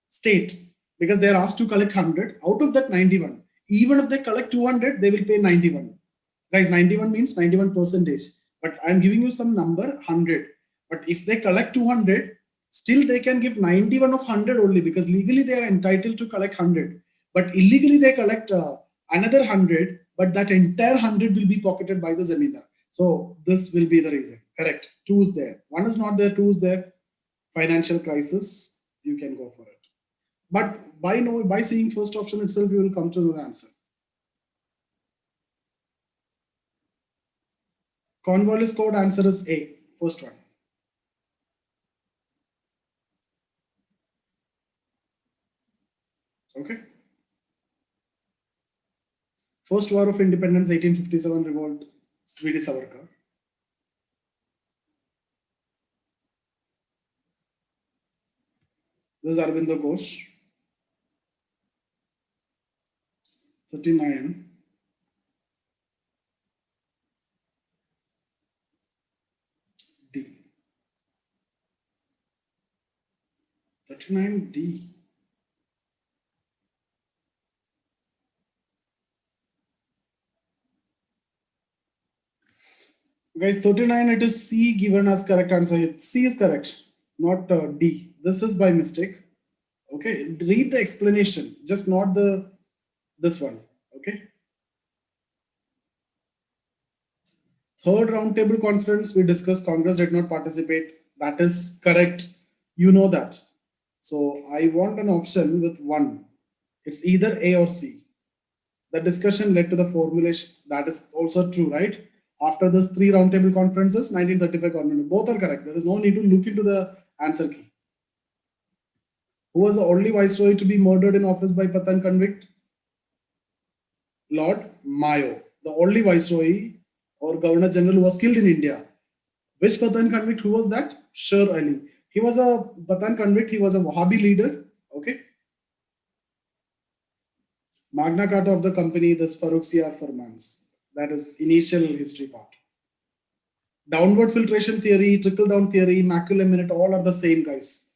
Speaker 1: state because they're asked to collect 100 out of that 91. Even if they collect 200, they will pay 91. Guys, 91 means 91 percentage. But I'm giving you some number 100. But if they collect 200, still they can give 91 of 100 only because legally they are entitled to collect 100. But illegally they collect another 100, but that entire 100 will be pocketed by the zamindar. So this will be the reason. Correct. 2 is there. 1 is not there, 2 is there. Financial crisis, you can go for it. But by seeing first option itself, you will come to the answer. Cornwallis code answer is A, first one. Okay. First War of Independence, 1857 revolt, Swedish Savarkar. This is Arvindo Ghosh. 39. D. 39D. Guys, 39, it is C given as correct answer. C is correct, not D. This is by mistake. Okay, read the explanation, just not this one. Okay. Third roundtable conference, we discussed Congress did not participate. That is correct. You know that. So I want an option with 1. It's either A or C. The discussion led to the formulation. That is also true, right? After this 3 roundtable conferences, 1935 government, both are correct. There is no need to look into the answer key. Who was the only viceroy to be murdered in office by Pathan convict? Lord Mayo, the only viceroy or governor general who was killed in India. Which Pathan convict? Who was that? Chaur Ali. He was a Pathan convict. He was a Wahhabi leader. Okay. Magna Carta of the company, this Farooq CR Farmans. That is initial history part. Downward filtration theory, trickle down theory, maculae minute, all are the same, guys.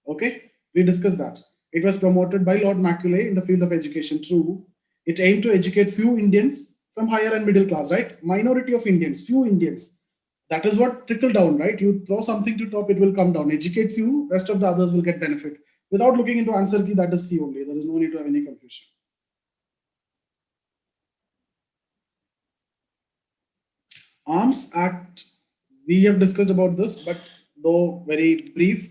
Speaker 1: Okay, we discussed that. It was promoted by Lord Macaulay in the field of education. True, it aimed to educate few Indians from higher and middle class, right? Minority of Indians, few Indians. That is what trickle down, right? You throw something to top, it will come down. Educate few, rest of the others will get benefit. Without looking into answer key, that is C only. There is no need to have any confusion. Arms Act, we have discussed about this, but though very brief.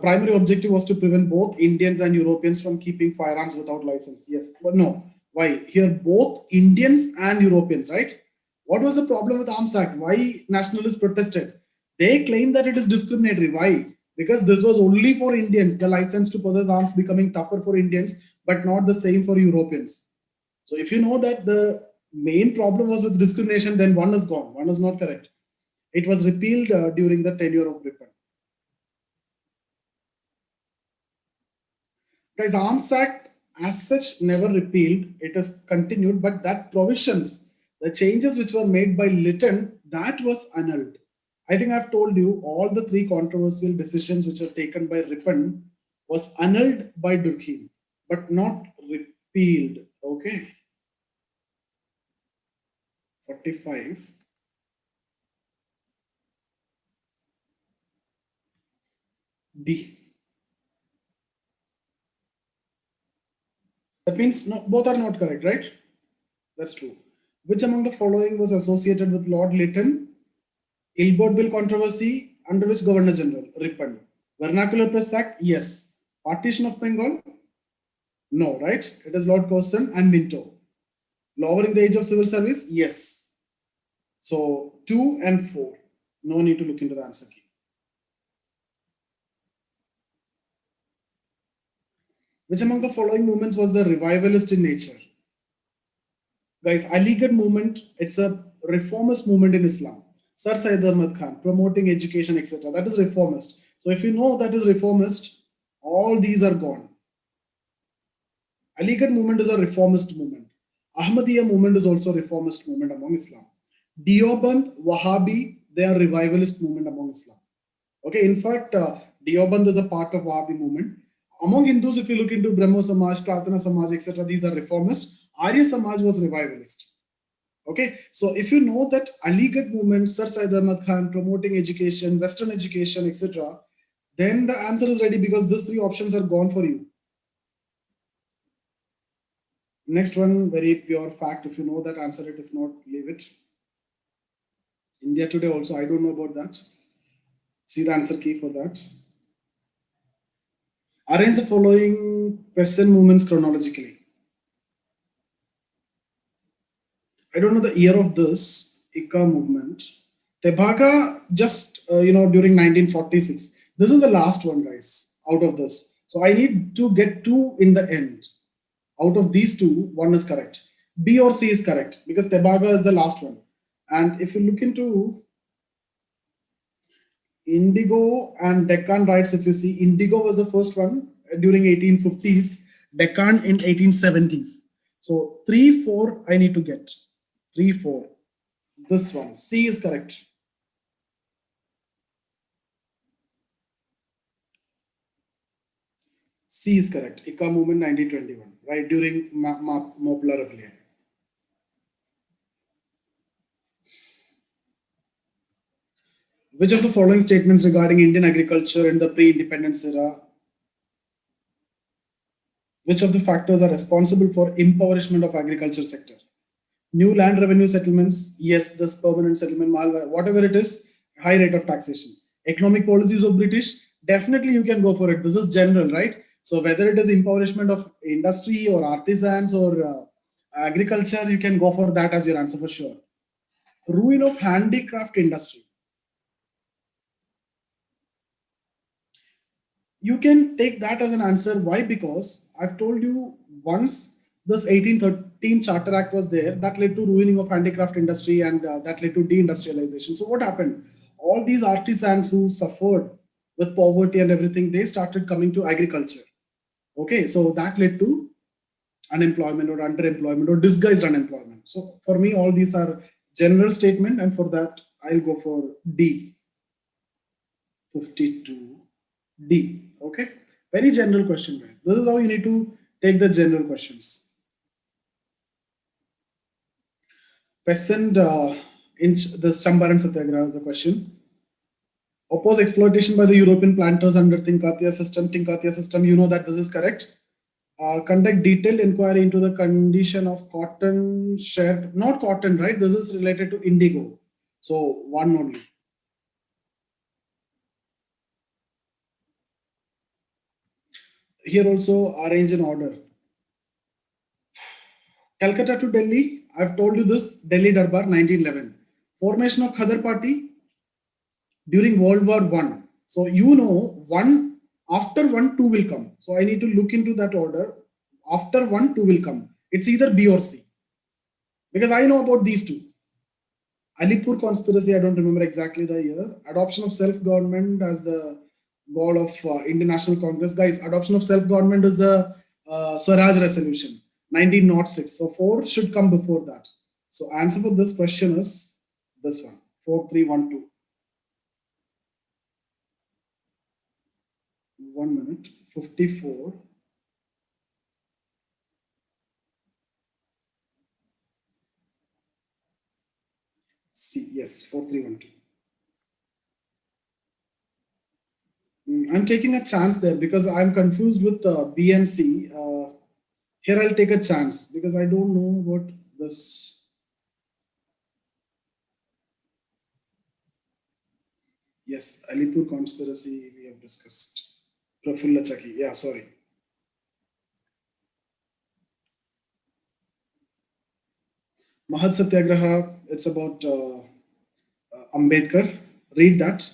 Speaker 1: Primary objective was to prevent both Indians and Europeans from keeping firearms without license. Yes, but no. Why? Here both Indians and Europeans, right? What was the problem with Arms Act? Why nationalists protested? They claim that it is discriminatory. Why? Because this was only for Indians, the license to possess arms becoming tougher for Indians, but not the same for Europeans. So if you know that the main problem was with discrimination, then one is gone. One is not correct. It was repealed during the tenure of Ripon. Guys, Arms Act as such never repealed. It is continued, but that provisions, the changes which were made by Lytton, that was annulled. I think I've told you all the three controversial decisions which are taken by Ripon was annulled by Durkheim, but not repealed. Okay. 45. D. That means no, both are not correct, right? That's true. Which among the following was associated with Lord Lytton? Ilbert Bill controversy, under which Governor General? Ripon. Vernacular Press Act? Yes. Partition of Bengal? No, right? It is Lord Curzon and Minto. Lowering the age of civil service? Yes. So 2 and 4. No need to look into the answer key. Which among the following movements was the revivalist in nature? Guys, Aligarh movement, it's a reformist movement in Islam. Sir Syed Ahmad Khan, promoting education, etc. That is reformist. So if you know that is reformist, all these are gone. Aligarh movement is a reformist movement. Ahmadiyya movement is also a reformist movement among Islam. Deoband, Wahhabi, they are revivalist movement among Islam. Okay, in fact, Deoband is a part of Wahhabi movement. Among Hindus, if you look into Brahmo Samaj, Prarthana Samaj, etc., these are reformist. Arya Samaj was revivalist. Okay, so if you know that Aligarh movement, Sir Syed Ahmad Khan, promoting education, Western education, etc., then the answer is ready because these three options are gone for you. Next one, very pure fact. If you know that, answer it. If not, leave it. India Today also, I don't know about that. See the answer key for that. Arrange the following present movements chronologically. I don't know the year of this Ikka movement. Tebaga just, during 1946. This is the last one, guys, out of this. So I need to get 2 in the end. Out of these 2, 1 is correct. B or C is correct because Tebaga is the last one. And if you look into Indigo and Deccan riots, if you see, Indigo was the first one during 1850s, Deccan in 1870s. So 3, 4, I need to get. 3, 4. This one, C is correct. C is correct. Ikka movement 1921, right during Mopla Rebellion. Which of the following statements regarding Indian agriculture in the pre-independence era? Which of the factors are responsible for impoverishment of agriculture sector? New land revenue settlements, yes, this permanent settlement, Mahalwari, whatever it is, high rate of taxation. Economic policies of British, definitely you can go for it. This is general, right? So whether it is impoverishment of industry or artisans or agriculture, you can go for that as your answer for sure. Ruin of handicraft industry. You can take that as an answer. Why? Because I've told you once this 1813 Charter Act was there, that led to ruining of handicraft industry and that led to deindustrialization. So what happened? All these artisans who suffered with poverty and everything, they started coming to agriculture. Okay, so that led to unemployment or underemployment or disguised unemployment. So for me, all these are general statement, and for that, I'll go for D. 52D. Okay, very general question, guys. This is how you need to take the general questions. Peasant in the Champaran Satyagraha is the question. Oppose exploitation by the European planters under Tinkatiya system. Tinkatiya system, you know that this is correct. Conduct detailed inquiry into the condition of cotton share, not cotton, right? This is related to indigo. So one only. Here also arrange in order. Calcutta to Delhi, I've told you this, Delhi Darbar 1911. Formation of Khadar Party during World War I. So you know, one after one, two will come. So I need to look into that order. After one, two will come. It's either B or C. Because I know about these two. Alipur conspiracy, I don't remember exactly the year. Adoption of self-government as the goal of Indian National Congress. Guys, adoption of self-government is the Swaraj resolution, 1906. So 4 should come before that. So answer for this question is this one, 4312. 1 minute, 54. C, yes, 4312. I'm taking a chance there because I'm confused with B and C. Here I'll take a chance because I don't know what this. Yes, Alipur conspiracy we have discussed. Prafulla Chaki. Yeah, sorry. Mahad Satyagraha, it's about Ambedkar. Read that.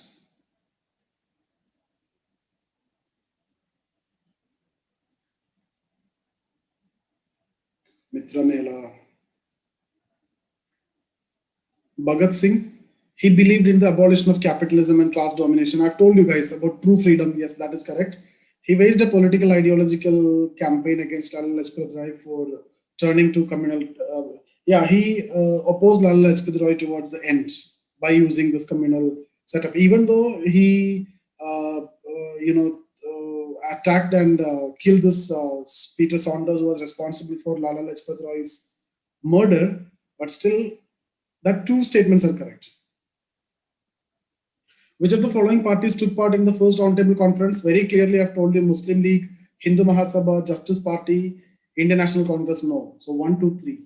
Speaker 1: Mitra Mela. Bhagat Singh, he believed in the abolition of capitalism and class domination. I've told you guys about true freedom. Yes, that is correct. He waged a political ideological campaign against Lala Lajpat Rai for turning to communal. He opposed Lala Lajpat Rai towards the end by using this communal setup. Even though he, attacked and killed this Peter Saunders, who was responsible for Lala Lajpat Rai's murder, but still, that two statements are correct. Which of the following parties took part in the first roundtable conference? Very clearly, I've told you Muslim League, Hindu Mahasabha, Justice Party, Indian National Congress, no. So 1, 2, 3.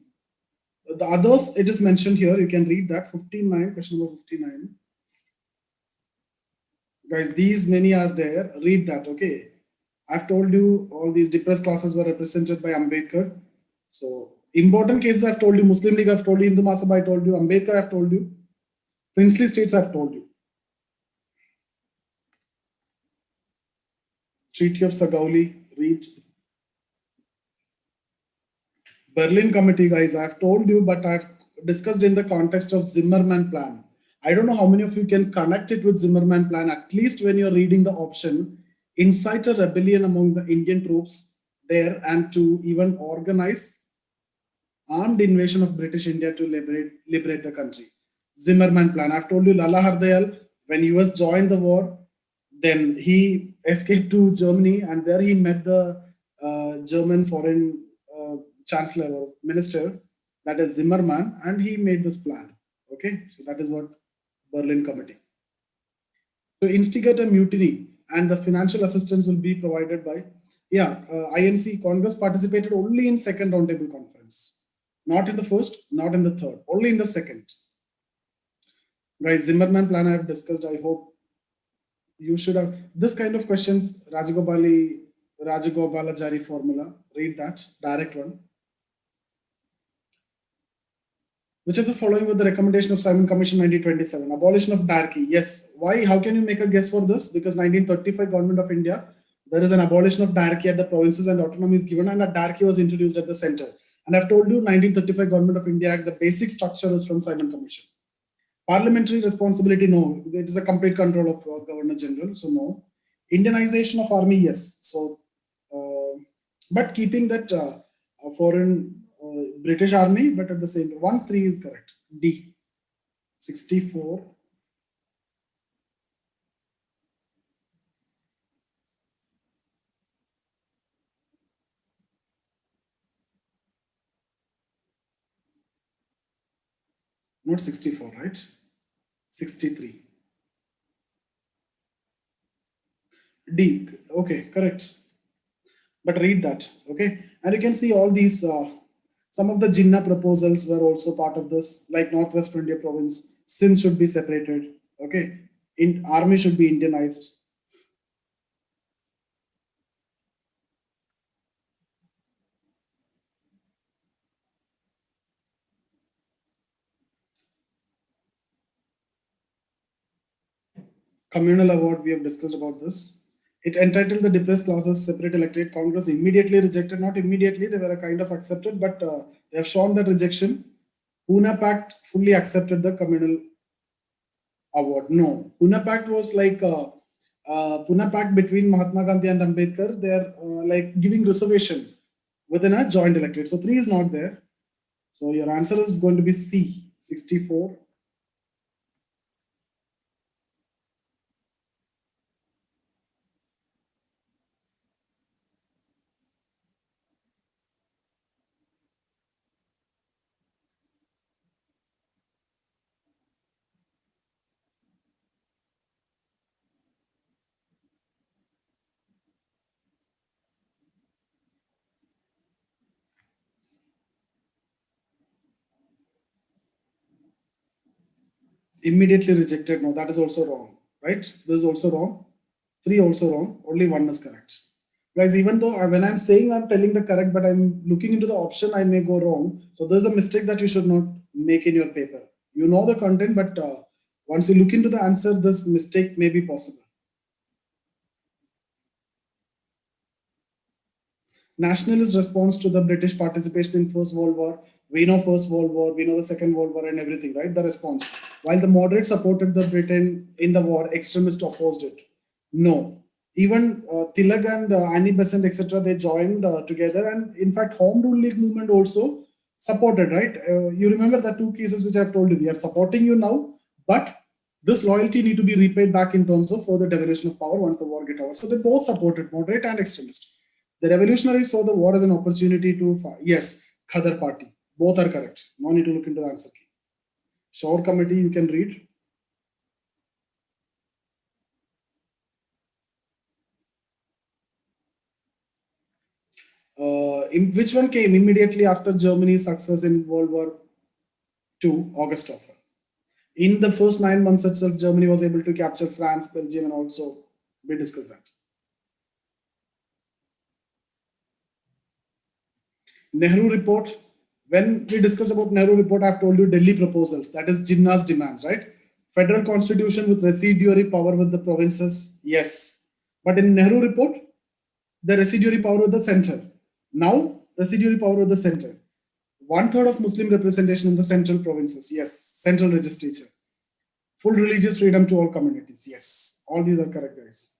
Speaker 1: The others, it is mentioned here. You can read that. 59, question number 59. Guys, these many are there. Read that, okay? I've told you all these depressed classes were represented by Ambedkar. So important cases I've told you. Muslim League I've told you. Hindu Mahasabha I told you. Ambedkar I've told you. Princely states I've told you. Treaty of Sagauli, read. Berlin Committee, guys, I've told you, but I've discussed in the context of Zimmermann Plan. I don't know how many of you can connect it with Zimmermann Plan, at least when you're reading the option, incite a rebellion among the Indian troops there and to even organize armed invasion of British India to liberate the country. Zimmermann Plan. I've told you, Lala Hardayal, when US joined the war, then he escaped to Germany, and there he met the German foreign chancellor or minister, that is Zimmermann, and he made this plan. Okay, so that is what Berlin Committee. To instigate a mutiny, and the financial assistance will be provided by, INC Congress participated only in second roundtable conference, not in the first, not in the third, only in the second. Guys, Zimmermann Plan I have discussed. I hope you should have this kind of questions. Rajagobalachari formula. Read that, direct one. Which of the following were the recommendation of Simon Commission 1927? Abolition of diarchy. Yes. Why? How can you make a guess for this? Because 1935 Government of India, there is an abolition of diarchy at the provinces and autonomy is given, and a diarchy was introduced at the center. And I've told you 1935 Government of India Act, the basic structure is from Simon Commission. Parliamentary responsibility, no. It is a complete control of Governor General, so no. Indianization of army, yes. So, but keeping that a foreign British army, but at the same 1-3 is correct. D. 64. Not 64, right? 63. D. Okay, correct. But read that, okay? And you can see all these, some of the Jinnah proposals were also part of this, like Northwest India province, Sindh should be separated, okay? Army should be Indianized. Communal award, we have discussed about this. It entitled the depressed classes separate electorate. Congress immediately rejected, not immediately, they were a kind of accepted, but they have shown that rejection. Pune Pact fully accepted the communal award. No, Pune Pact was like Pune Pact between Mahatma Gandhi and Ambedkar. They're like giving reservation within a joint electorate. So 3 is not there. So your answer is going to be C, 64. Immediately rejected. No, that is also wrong, right? This is also wrong. 3 also wrong. Only 1 is correct. Guys, even though when I'm saying I'm telling the correct, but I'm looking into the option, I may go wrong. So there's a mistake that you should not make in your paper. You know the content, but once you look into the answer, this mistake may be possible. Nationalist response to the British participation in First World War. We know First World War, we know the Second World War and everything, right? The response. While the moderates supported the Britain in the war, extremists opposed it. No. Even Tilak and Annie Besant, etc., they joined together. And in fact, Home Rule League movement also supported, right? You remember the 2 cases which I've told you. We are supporting you now, but this loyalty need to be repaid back in terms of further devolution of power once the war get over. So they both supported moderate and extremist. The revolutionaries saw the war as an opportunity to, yes, Khadar party. Both are correct. No need to look into the answer key. Chaur committee, you can read. Which one came immediately after Germany's success in World War II, August offer? In the first 9 months itself, Germany was able to capture France, Belgium, and also we discussed that. Nehru report. When we discussed about Nehru report, I've told you Delhi proposals, that is Jinnah's demands, right? Federal constitution with residuary power with the provinces, yes. But in Nehru report, the residuary power with the center. Now, residuary power with the center. 1/3 of Muslim representation in the central provinces, yes. Central legislature. Full religious freedom to all communities, yes. All these are correct, guys.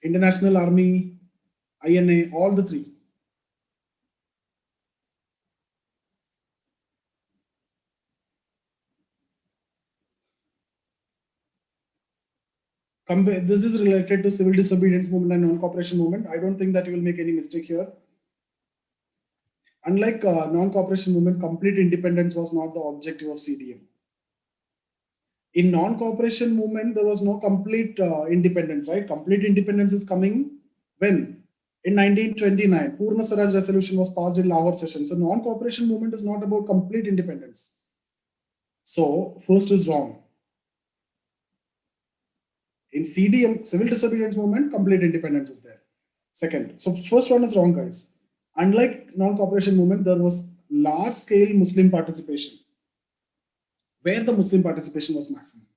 Speaker 1: International Army, INA, all the 3. This is related to civil disobedience movement and non-cooperation movement. I don't think that you will make any mistake here. Unlike non-cooperation movement, complete independence was not the objective of CDM. In non-cooperation movement, there was no complete independence, right? Complete independence is coming when? In 1929, Purna Swaraj resolution was passed in Lahore session. So non-cooperation movement is not about complete independence. So first is wrong. In CDM, civil disobedience movement, complete independence is there. Second, so first one is wrong, guys. Unlike non-cooperation movement, there was large-scale Muslim participation, where the Muslim participation was maximum.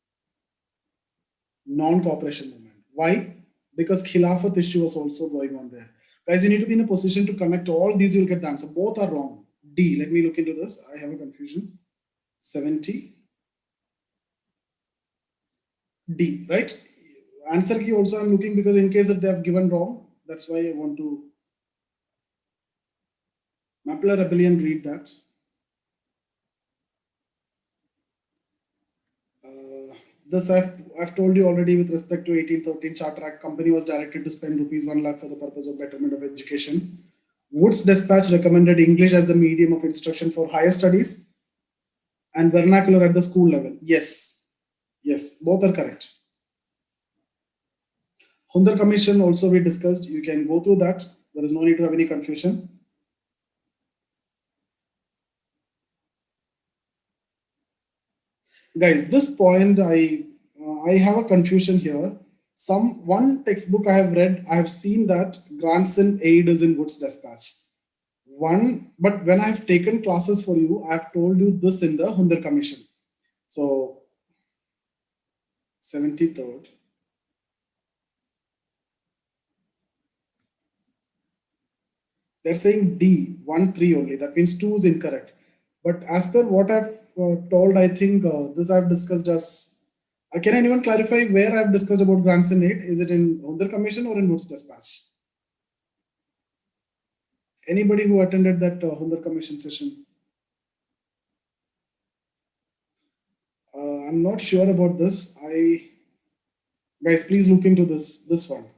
Speaker 1: Non-cooperation movement. Why? Because Khilafat issue was also going on there. Guys, you need to be in a position to connect all these, you'll get the answer. Both are wrong. D, let me look into this. I have a confusion. 70. D, right? Answer key also I'm looking because in case if they have given wrong, That's why I want to Mappler Rebellion, read that. This I've told you already with respect to 1813 Charter Act. Company was directed to spend rupees 1 lakh for the purpose of betterment of education. Wood's dispatch recommended English as the medium of instruction for higher studies and vernacular at the school level. Yes, yes, both are correct. Hundar Commission also we discussed. You can go through that. There is no need to have any confusion. Guys, this point I have a confusion here. One textbook I have read, I have seen that grandson aid is in Wood's dispatch. But when I have taken classes for you, I have told you this in the Hundar Commission. So 73rd. They're saying D, 1, 3 only. That means 2 is incorrect. But as per what I've told, I think this I've discussed as. Can anyone clarify where I've discussed about grandson aid? Is it in Hundar Commission or in Wood's dispatch? Anybody who attended that Hundar Commission session? I'm not sure about this. Guys, please look into this one.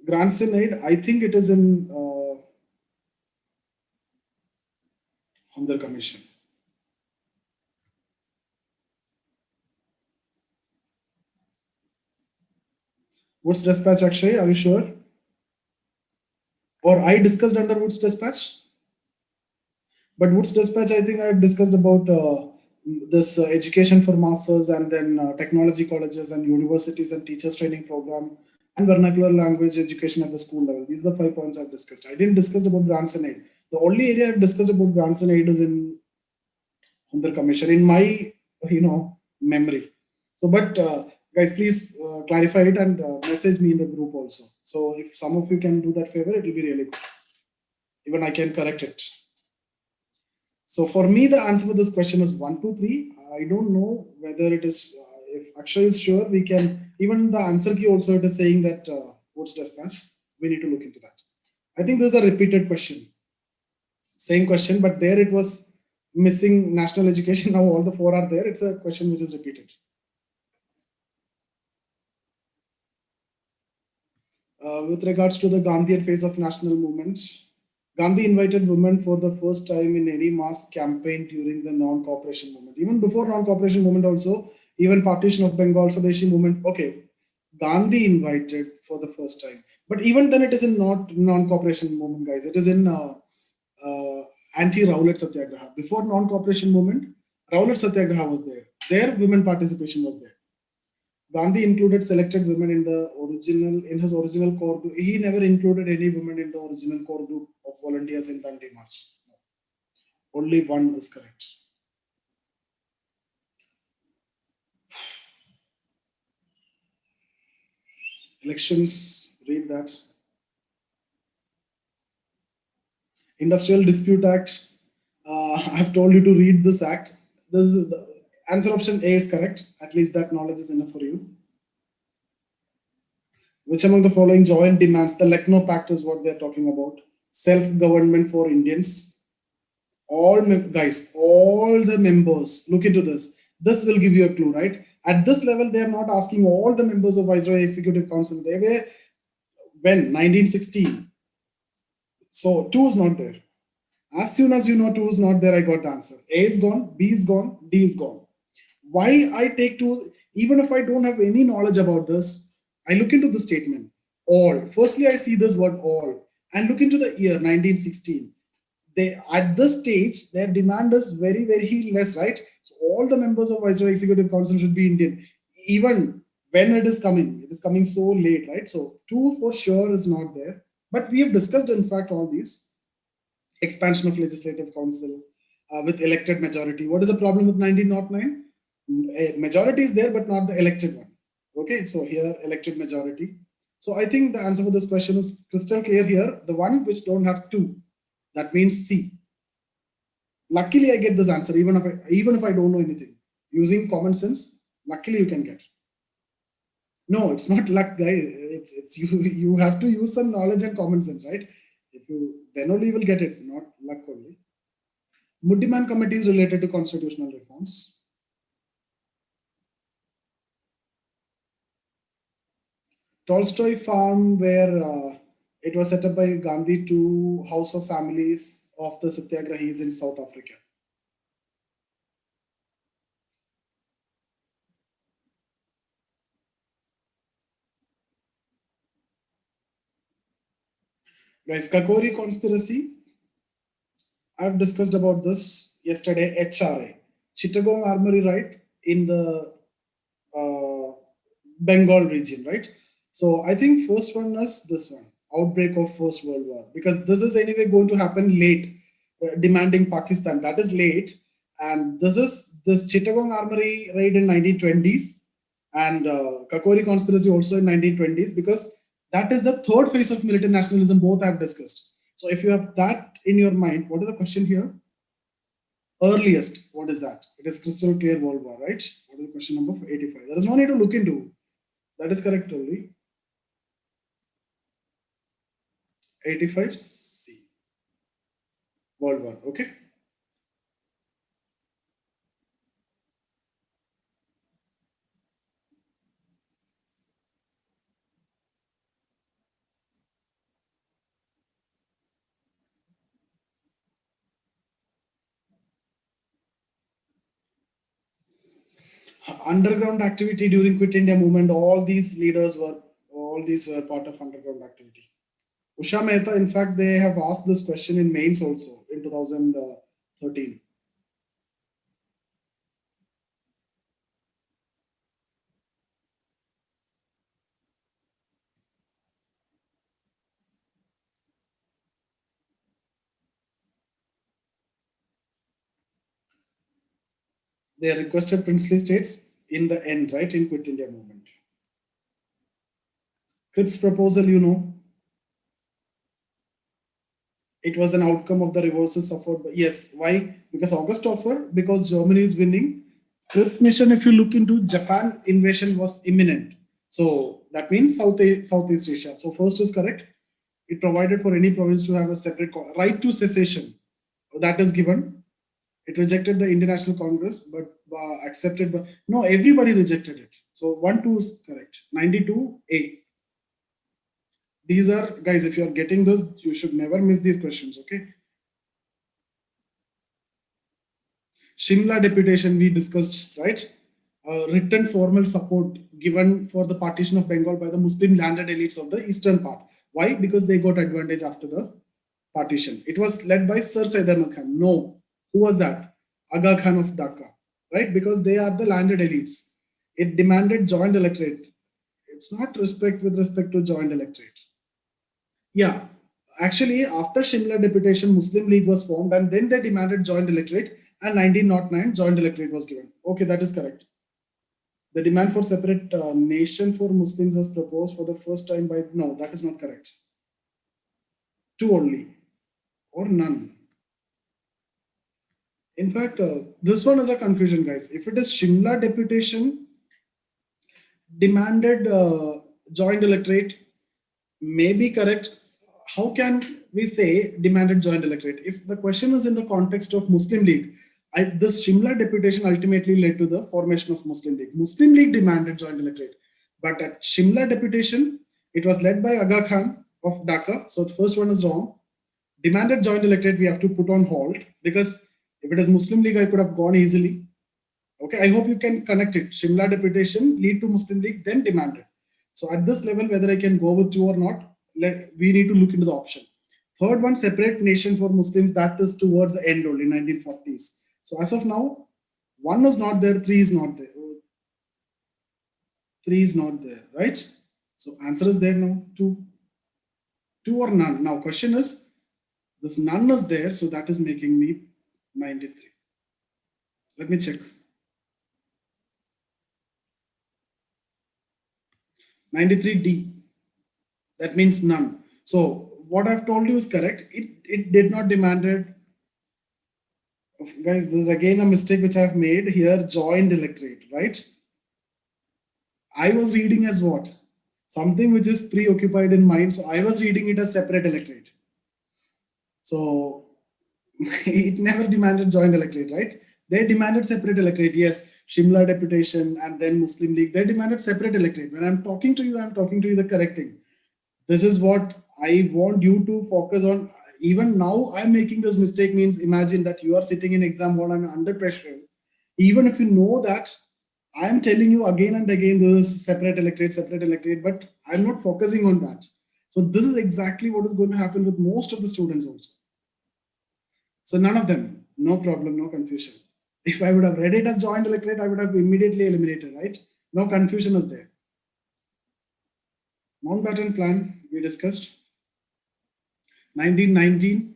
Speaker 1: Grandson aid, I think it is in Hundar Commission. Wood's dispatch, Akshay, are you sure? Or I discussed under Wood's dispatch? But Wood's dispatch, I think I've discussed about this education for masters and then technology colleges and universities and teachers training program and vernacular language education at the school level. These are the 5 points I've discussed. I didn't discuss about grandson aid. The only area I've discussed about grandson aid is in Hundar Commission, in my memory. So, but guys, please clarify it and message me in the group also. So if some of you can do that favor, it will be really good. Even I can correct it. So for me, the answer for this question is 1, 2, 3. I don't know whether it is, if Akshay is sure, we can, even the answer key also it is saying that Wood's dispatch, we need to look into that. I think there's a repeated question. Same question, but there it was missing national education. Now all the 4 are there. It's a question which is repeated. With regards to the Gandhian phase of national movement, Gandhi invited women for the first time in any mass campaign during the non-cooperation movement. Even before non-cooperation movement also, even partition of Bengal, Swadeshi movement, okay, Gandhi invited for the first time. But even then it is in not non-cooperation movement, guys. It is in anti-Rowlatt Satyagraha. Before non-cooperation movement, Rowlatt Satyagraha was there. There women participation was there. Gandhi included selected women in his original core group. He never included any women in the original core group of volunteers in Dandi March. No. Only one is correct. Elections, read that. Industrial Dispute Act. I've told you to read this act. This is the answer option A is correct. At least that knowledge is enough for you. Which among the following joint demands? The Lucknow Pact is what they're talking about. Self-government for Indians. All the members, look into this. This will give you a clue, right? At this level, they are not asking all the members of Viceroy Executive Council. They were when 1916. So 2 is not there. As soon as you know 2 is not there, I got the answer. A is gone, B is gone, D is gone. Why I take 2? Even if I don't have any knowledge about this, I look into the statement. All. Firstly, I see this word all and look into the year 1916. They at this stage, their demand is very, very less, right? So all the members of Viceroy Executive Council should be Indian. Even when it is coming so late, right? So 2 for sure is not there. But we have discussed, in fact, all these. Expansion of legislative council with elected majority. What is the problem with 1909? A majority is there, but not the elected one. Okay, so here elected majority. So I think the answer for this question is crystal clear here. The one which don't have 2, that means C. Luckily, I get this answer even if I don't know anything. Using common sense, luckily you can get. No, it's not luck, guy. it's you have to use some knowledge and common sense, right? If you then only you will get it, not luck only. Muddiman committee is related to constitutional reforms. Tolstoy farm, where it was set up by Gandhi to house of families of the Satyagrahis in South Africa. Guys, Kakori conspiracy. I've discussed about this yesterday. HRA, Chittagong Armory, right, in the Bengal region, right? So I think first one is this one, outbreak of First World War, because this is anyway going to happen late, demanding Pakistan. That is late, and this is this Chittagong Armory raid in 1920s, and Kakori conspiracy also in 1920s, because that is the third phase of militant nationalism. Both I've discussed. So if you have that in your mind, what is the question here? Earliest, what is that? It is crystal clear World War, right? What is the question number 85? There is no need to look into. That is correct only. 85C. World War, okay? Underground activity during Quit India movement, all these were part of underground activity. Usha Mehta, in fact, they have asked this question in mains also in 2013. They requested princely states in the end, right, in Quit India movement. Cripps proposal, you know, it was an outcome of the reverses suffered. Yes, why? Because August offer, because Germany is winning. Cripps mission, if you look into Japan invasion was imminent. So that means Southeast Asia. So first is correct. It provided for any province to have a separate right to secession. That is given. It rejected the International Congress, but accepted. But no, everybody rejected it. So 1-2 is correct. 92A. These are, guys, if you are getting this, you should never miss these questions, okay? Shimla deputation we discussed, right? Written formal support given for the partition of Bengal by the Muslim landed elites of the eastern part. Why? Because they got advantage after the partition. It was led by Sir Said Ahmad Khan. No. Who was that? Aga Khan of Dhaka, right? Because they are the landed elites. It demanded joint electorate. It's not respect with respect to joint electorate. Yeah. Actually, after Shimla deputation, Muslim League was formed and then they demanded joint electorate, and 1909 joint electorate was given. Okay, that is correct. The demand for separate nation for Muslims was proposed for the first time by, no, that is not correct. Two only or none. In fact, this one is a confusion, guys. If it is Shimla deputation demanded joint electorate, may be correct. How can we say demanded joint electorate? If the question is in the context of Muslim League, this Shimla deputation ultimately led to the formation of Muslim League. Muslim League demanded joint electorate, but at Shimla deputation, it was led by Aga Khan of Dhaka. So the first one is wrong. Demanded joint electorate, we have to put on hold, because if it is Muslim League, I could have gone easily. Okay, I hope you can connect it. Shimla deputation lead to Muslim League, then demanded. So at this level, whether I can go with two or not, we need to look into the option. Third one, separate nation for Muslims, that is towards the end only, 1940s. So as of now, one is not there, three is not there. Three is not there, right? So answer is there now, two. Two or none. Now question is, this none is there, so that is making me 93. Let me check. 93D. That means none. So what I've told you is correct. It did not demanded. Guys, this is again a mistake which I've made here. Joint electorate, right? I was reading as what? something which is preoccupied in mind. So I was reading it as separate electorate. So it never demanded joint electorate, right? They demanded separate electorate. Yes, Shimla deputation and then Muslim League, they demanded separate electorate. When I'm talking to you, I'm talking to you the correct thing. This is what I want you to focus on. Even now, I'm making this mistake means imagine that you are sitting in exam hall and under pressure. Even if you know that, I'm telling you again and again, this is separate electorate, but I'm not focusing on that. So this is exactly what is going to happen with most of the students also. So none of them, no problem, no confusion. If I would have read it as joint electorate, I would have immediately eliminated, right? No confusion is there. Mountbatten plan we discussed. 1919.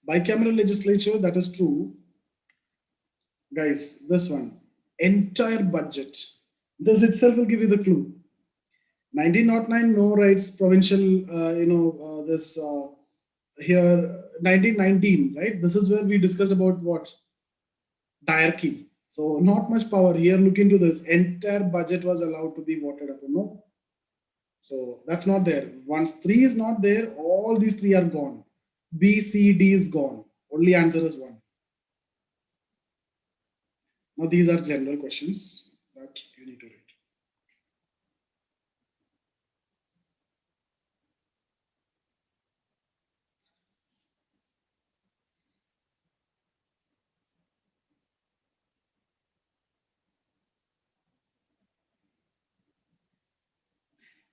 Speaker 1: Bicameral legislature, that is true. Guys, this one, entire budget. This itself will give you the clue. 1909, no rights, provincial, this here, 1919, right? This is where we discussed about what? Diarchy. So not much power here. Look into this. Entire budget was allowed to be voted upon. No. So that's not there. Once 3 is not there, all these 3 are gone. B, C, D is gone. Only answer is 1. Now these are general questions that you need to read.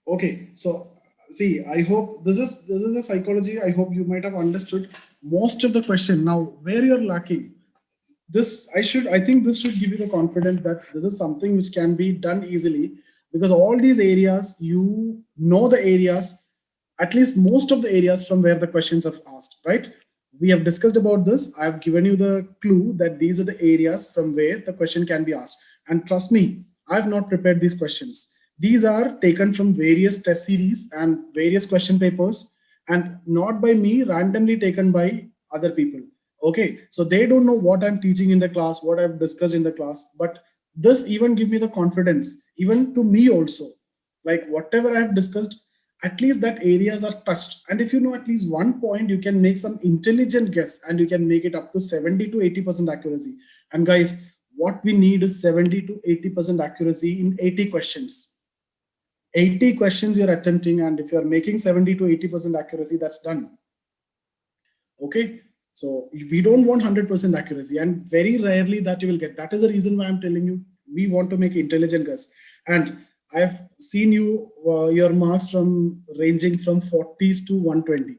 Speaker 1: Okay, so see, I hope this is a psychology. I hope you might have understood most of the question. Now, where you're lacking, this I think this should give you the confidence that this is something which can be done easily, because all these areas, you know the areas, at least most of the areas from where the questions have asked, right? We have discussed about this. I have given you the clue that these are the areas from where the question can be asked. And trust me, I have not prepared these questions. These are taken from various test series and various question papers, and not by me, randomly taken by other people. Okay, so they don't know what I'm teaching in the class, what I've discussed in the class, but this even give me the confidence, even to me also. Like whatever I've discussed, at least that areas are touched. And if you know at least one point, you can make some intelligent guess and you can make it up to 70 to 80% accuracy. And guys, what we need is 70 to 80% accuracy in 80 questions. 80 questions you're attempting, and if you're making 70 to 80% accuracy, that's done. Okay, so we don't want 100% accuracy, and very rarely that you will get. That is the reason why I'm telling you we want to make intelligent guess. And I've seen you your marks from ranging from 40s to 120.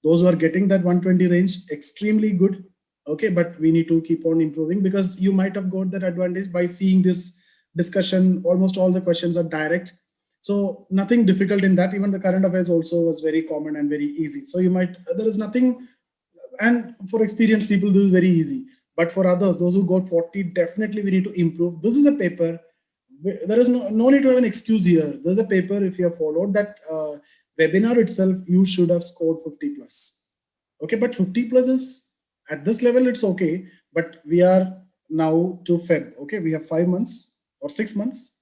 Speaker 1: Those who are getting that 120 range, extremely good. Okay, but we need to keep on improving, because you might have got that advantage by seeing this discussion. Almost all the questions are direct, so nothing difficult in that. Even the current affairs also was very common and very easy. So you might, there is nothing, and for experienced people this is very easy, but for others, those who got 40, definitely we need to improve. This is a paper, there is no need to have an excuse here. There's a paper, if you have followed that webinar itself, you should have scored 50 plus. Okay, but 50 plus is at this level, it's okay, but we are now to Feb. Okay, we have 5 months or 6 months,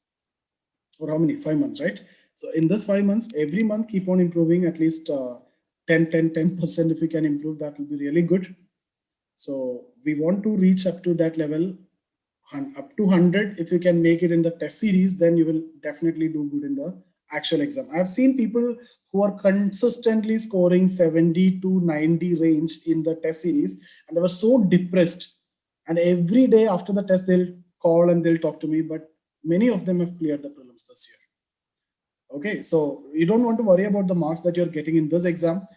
Speaker 1: or how many? 5 months, right? So in this 5 months, every month keep on improving at least 10%. If we can improve, that will be really good. So we want to reach up to that level, up to 100. If you can make it in the test series, then you will definitely do good in the actual exam. I've seen people who are consistently scoring 70 to 90 range in the test series, and they were so depressed. And every day after the test, they'll call and they'll talk to me, but many of them have cleared the prelims this year. Okay, so you don't want to worry about the marks that you're getting in this exam.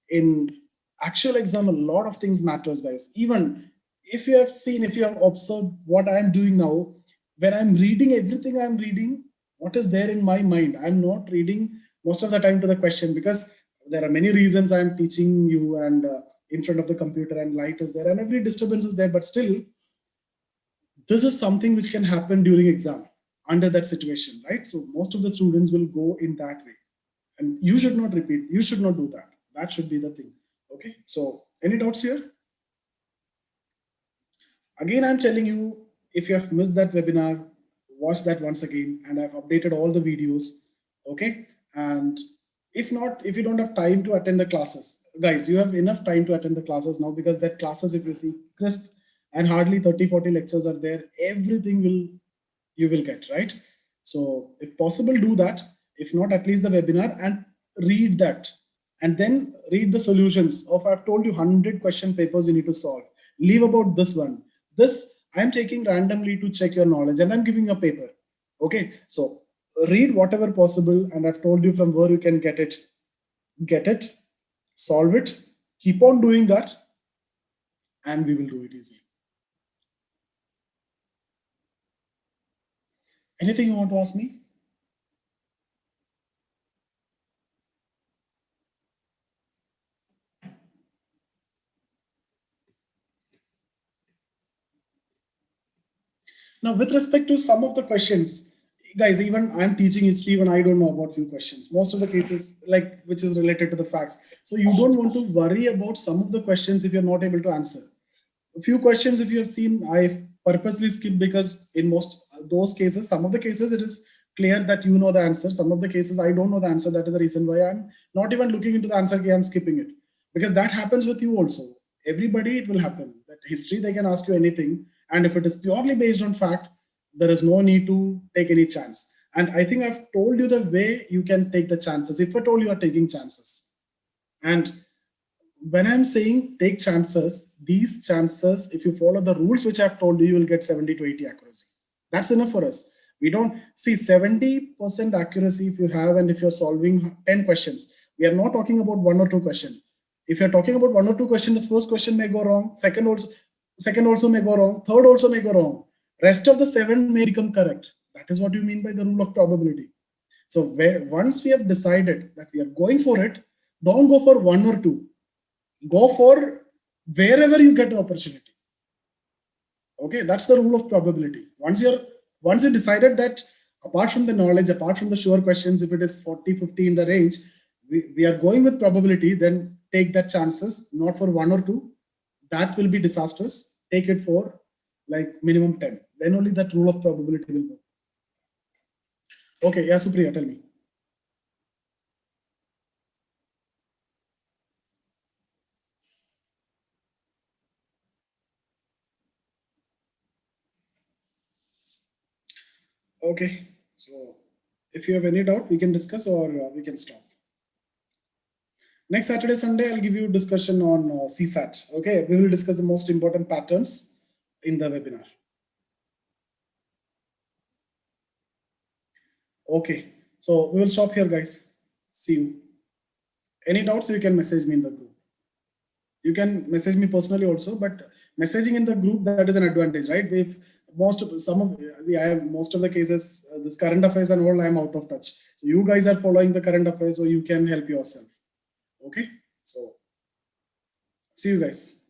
Speaker 1: In actual exam, a lot of things matters, guys. Even if you have seen, if you have observed what I'm doing now, when I'm reading everything I'm reading, what is there in my mind? I'm not reading most of the time to the question, because there are many reasons I'm teaching you, and in front of the computer, and light is there and every disturbance is there, but still, this is something which can happen during exam under that situation, right? So most of the students will go in that way, and you should not repeat. You should not do that. That should be the thing. Okay. So any doubts here? Again, I'm telling you, if you have missed that webinar, watch that once again, and I've updated all the videos. Okay. And if not, if you don't have time to attend the classes, guys, you have enough time to attend the classes now, because that classes, if you see crisp and hardly 30-40 lectures are there, everything you will get, right? So if possible, do that. If not, at least the webinar, and read that, and then read the solutions of, I've told you 100 question papers you need to solve. Leave about this one. This I'm taking randomly to check your knowledge, and I'm giving a paper. Okay, so read whatever possible, and I've told you from where you can get it, solve it, keep on doing that, and we will do it easily. Anything you want to ask me? Now, with respect to some of the questions, guys, even I'm teaching history, even I don't know about few questions. Most of the cases, like, which is related to the facts. So you don't want to worry about some of the questions if you're not able to answer. A few questions, if you have seen, I purposely skipped, because in most those cases, some of the cases, it is clear that you know the answer. Some of the cases, I don't know the answer. That is the reason why I'm not even looking into the answer key. I'm skipping it, because that happens with you also. Everybody, it will happen. That history, they can ask you anything. And if it is purely based on fact, there is no need to take any chance. And I think I've told you the way you can take the chances, if at all you are taking chances. And when I'm saying take chances, these chances, if you follow the rules which I've told you, you will get 70 to 80 accuracy. That's enough for us. We don't see 70% accuracy if you have, and if you're solving 10 questions. We are not talking about one or two questions. If you're talking about one or two questions, the first question may go wrong, second also may go wrong, third also may go wrong. Rest of the 7 may become correct. That is what you mean by the rule of probability. So once we have decided that we are going for it, don't go for one or two. Go for wherever you get the opportunity. Okay, that's the rule of probability. Once you decided that, apart from the knowledge, apart from the sure questions, if it is 40, 50 in the range, we are going with probability, then take that chances, not for one or two. That will be disastrous. Take it for like minimum 10. Then only that rule of probability will go. Okay, yeah, Supriya, tell me. Okay, so if you have any doubt, we can discuss, or we can stop. Next Saturday, Sunday, I'll give you a discussion on CSAT. Okay, we will discuss the most important patterns in the webinar. Okay, so we will stop here, guys. See you. Any doubts, you can message me in the group. You can message me personally also, but messaging in the group, that is an advantage, right? If most of the cases, this current affairs and all, I am out of touch. So you guys are following the current affairs, so you can help yourself. Okay, so see you guys.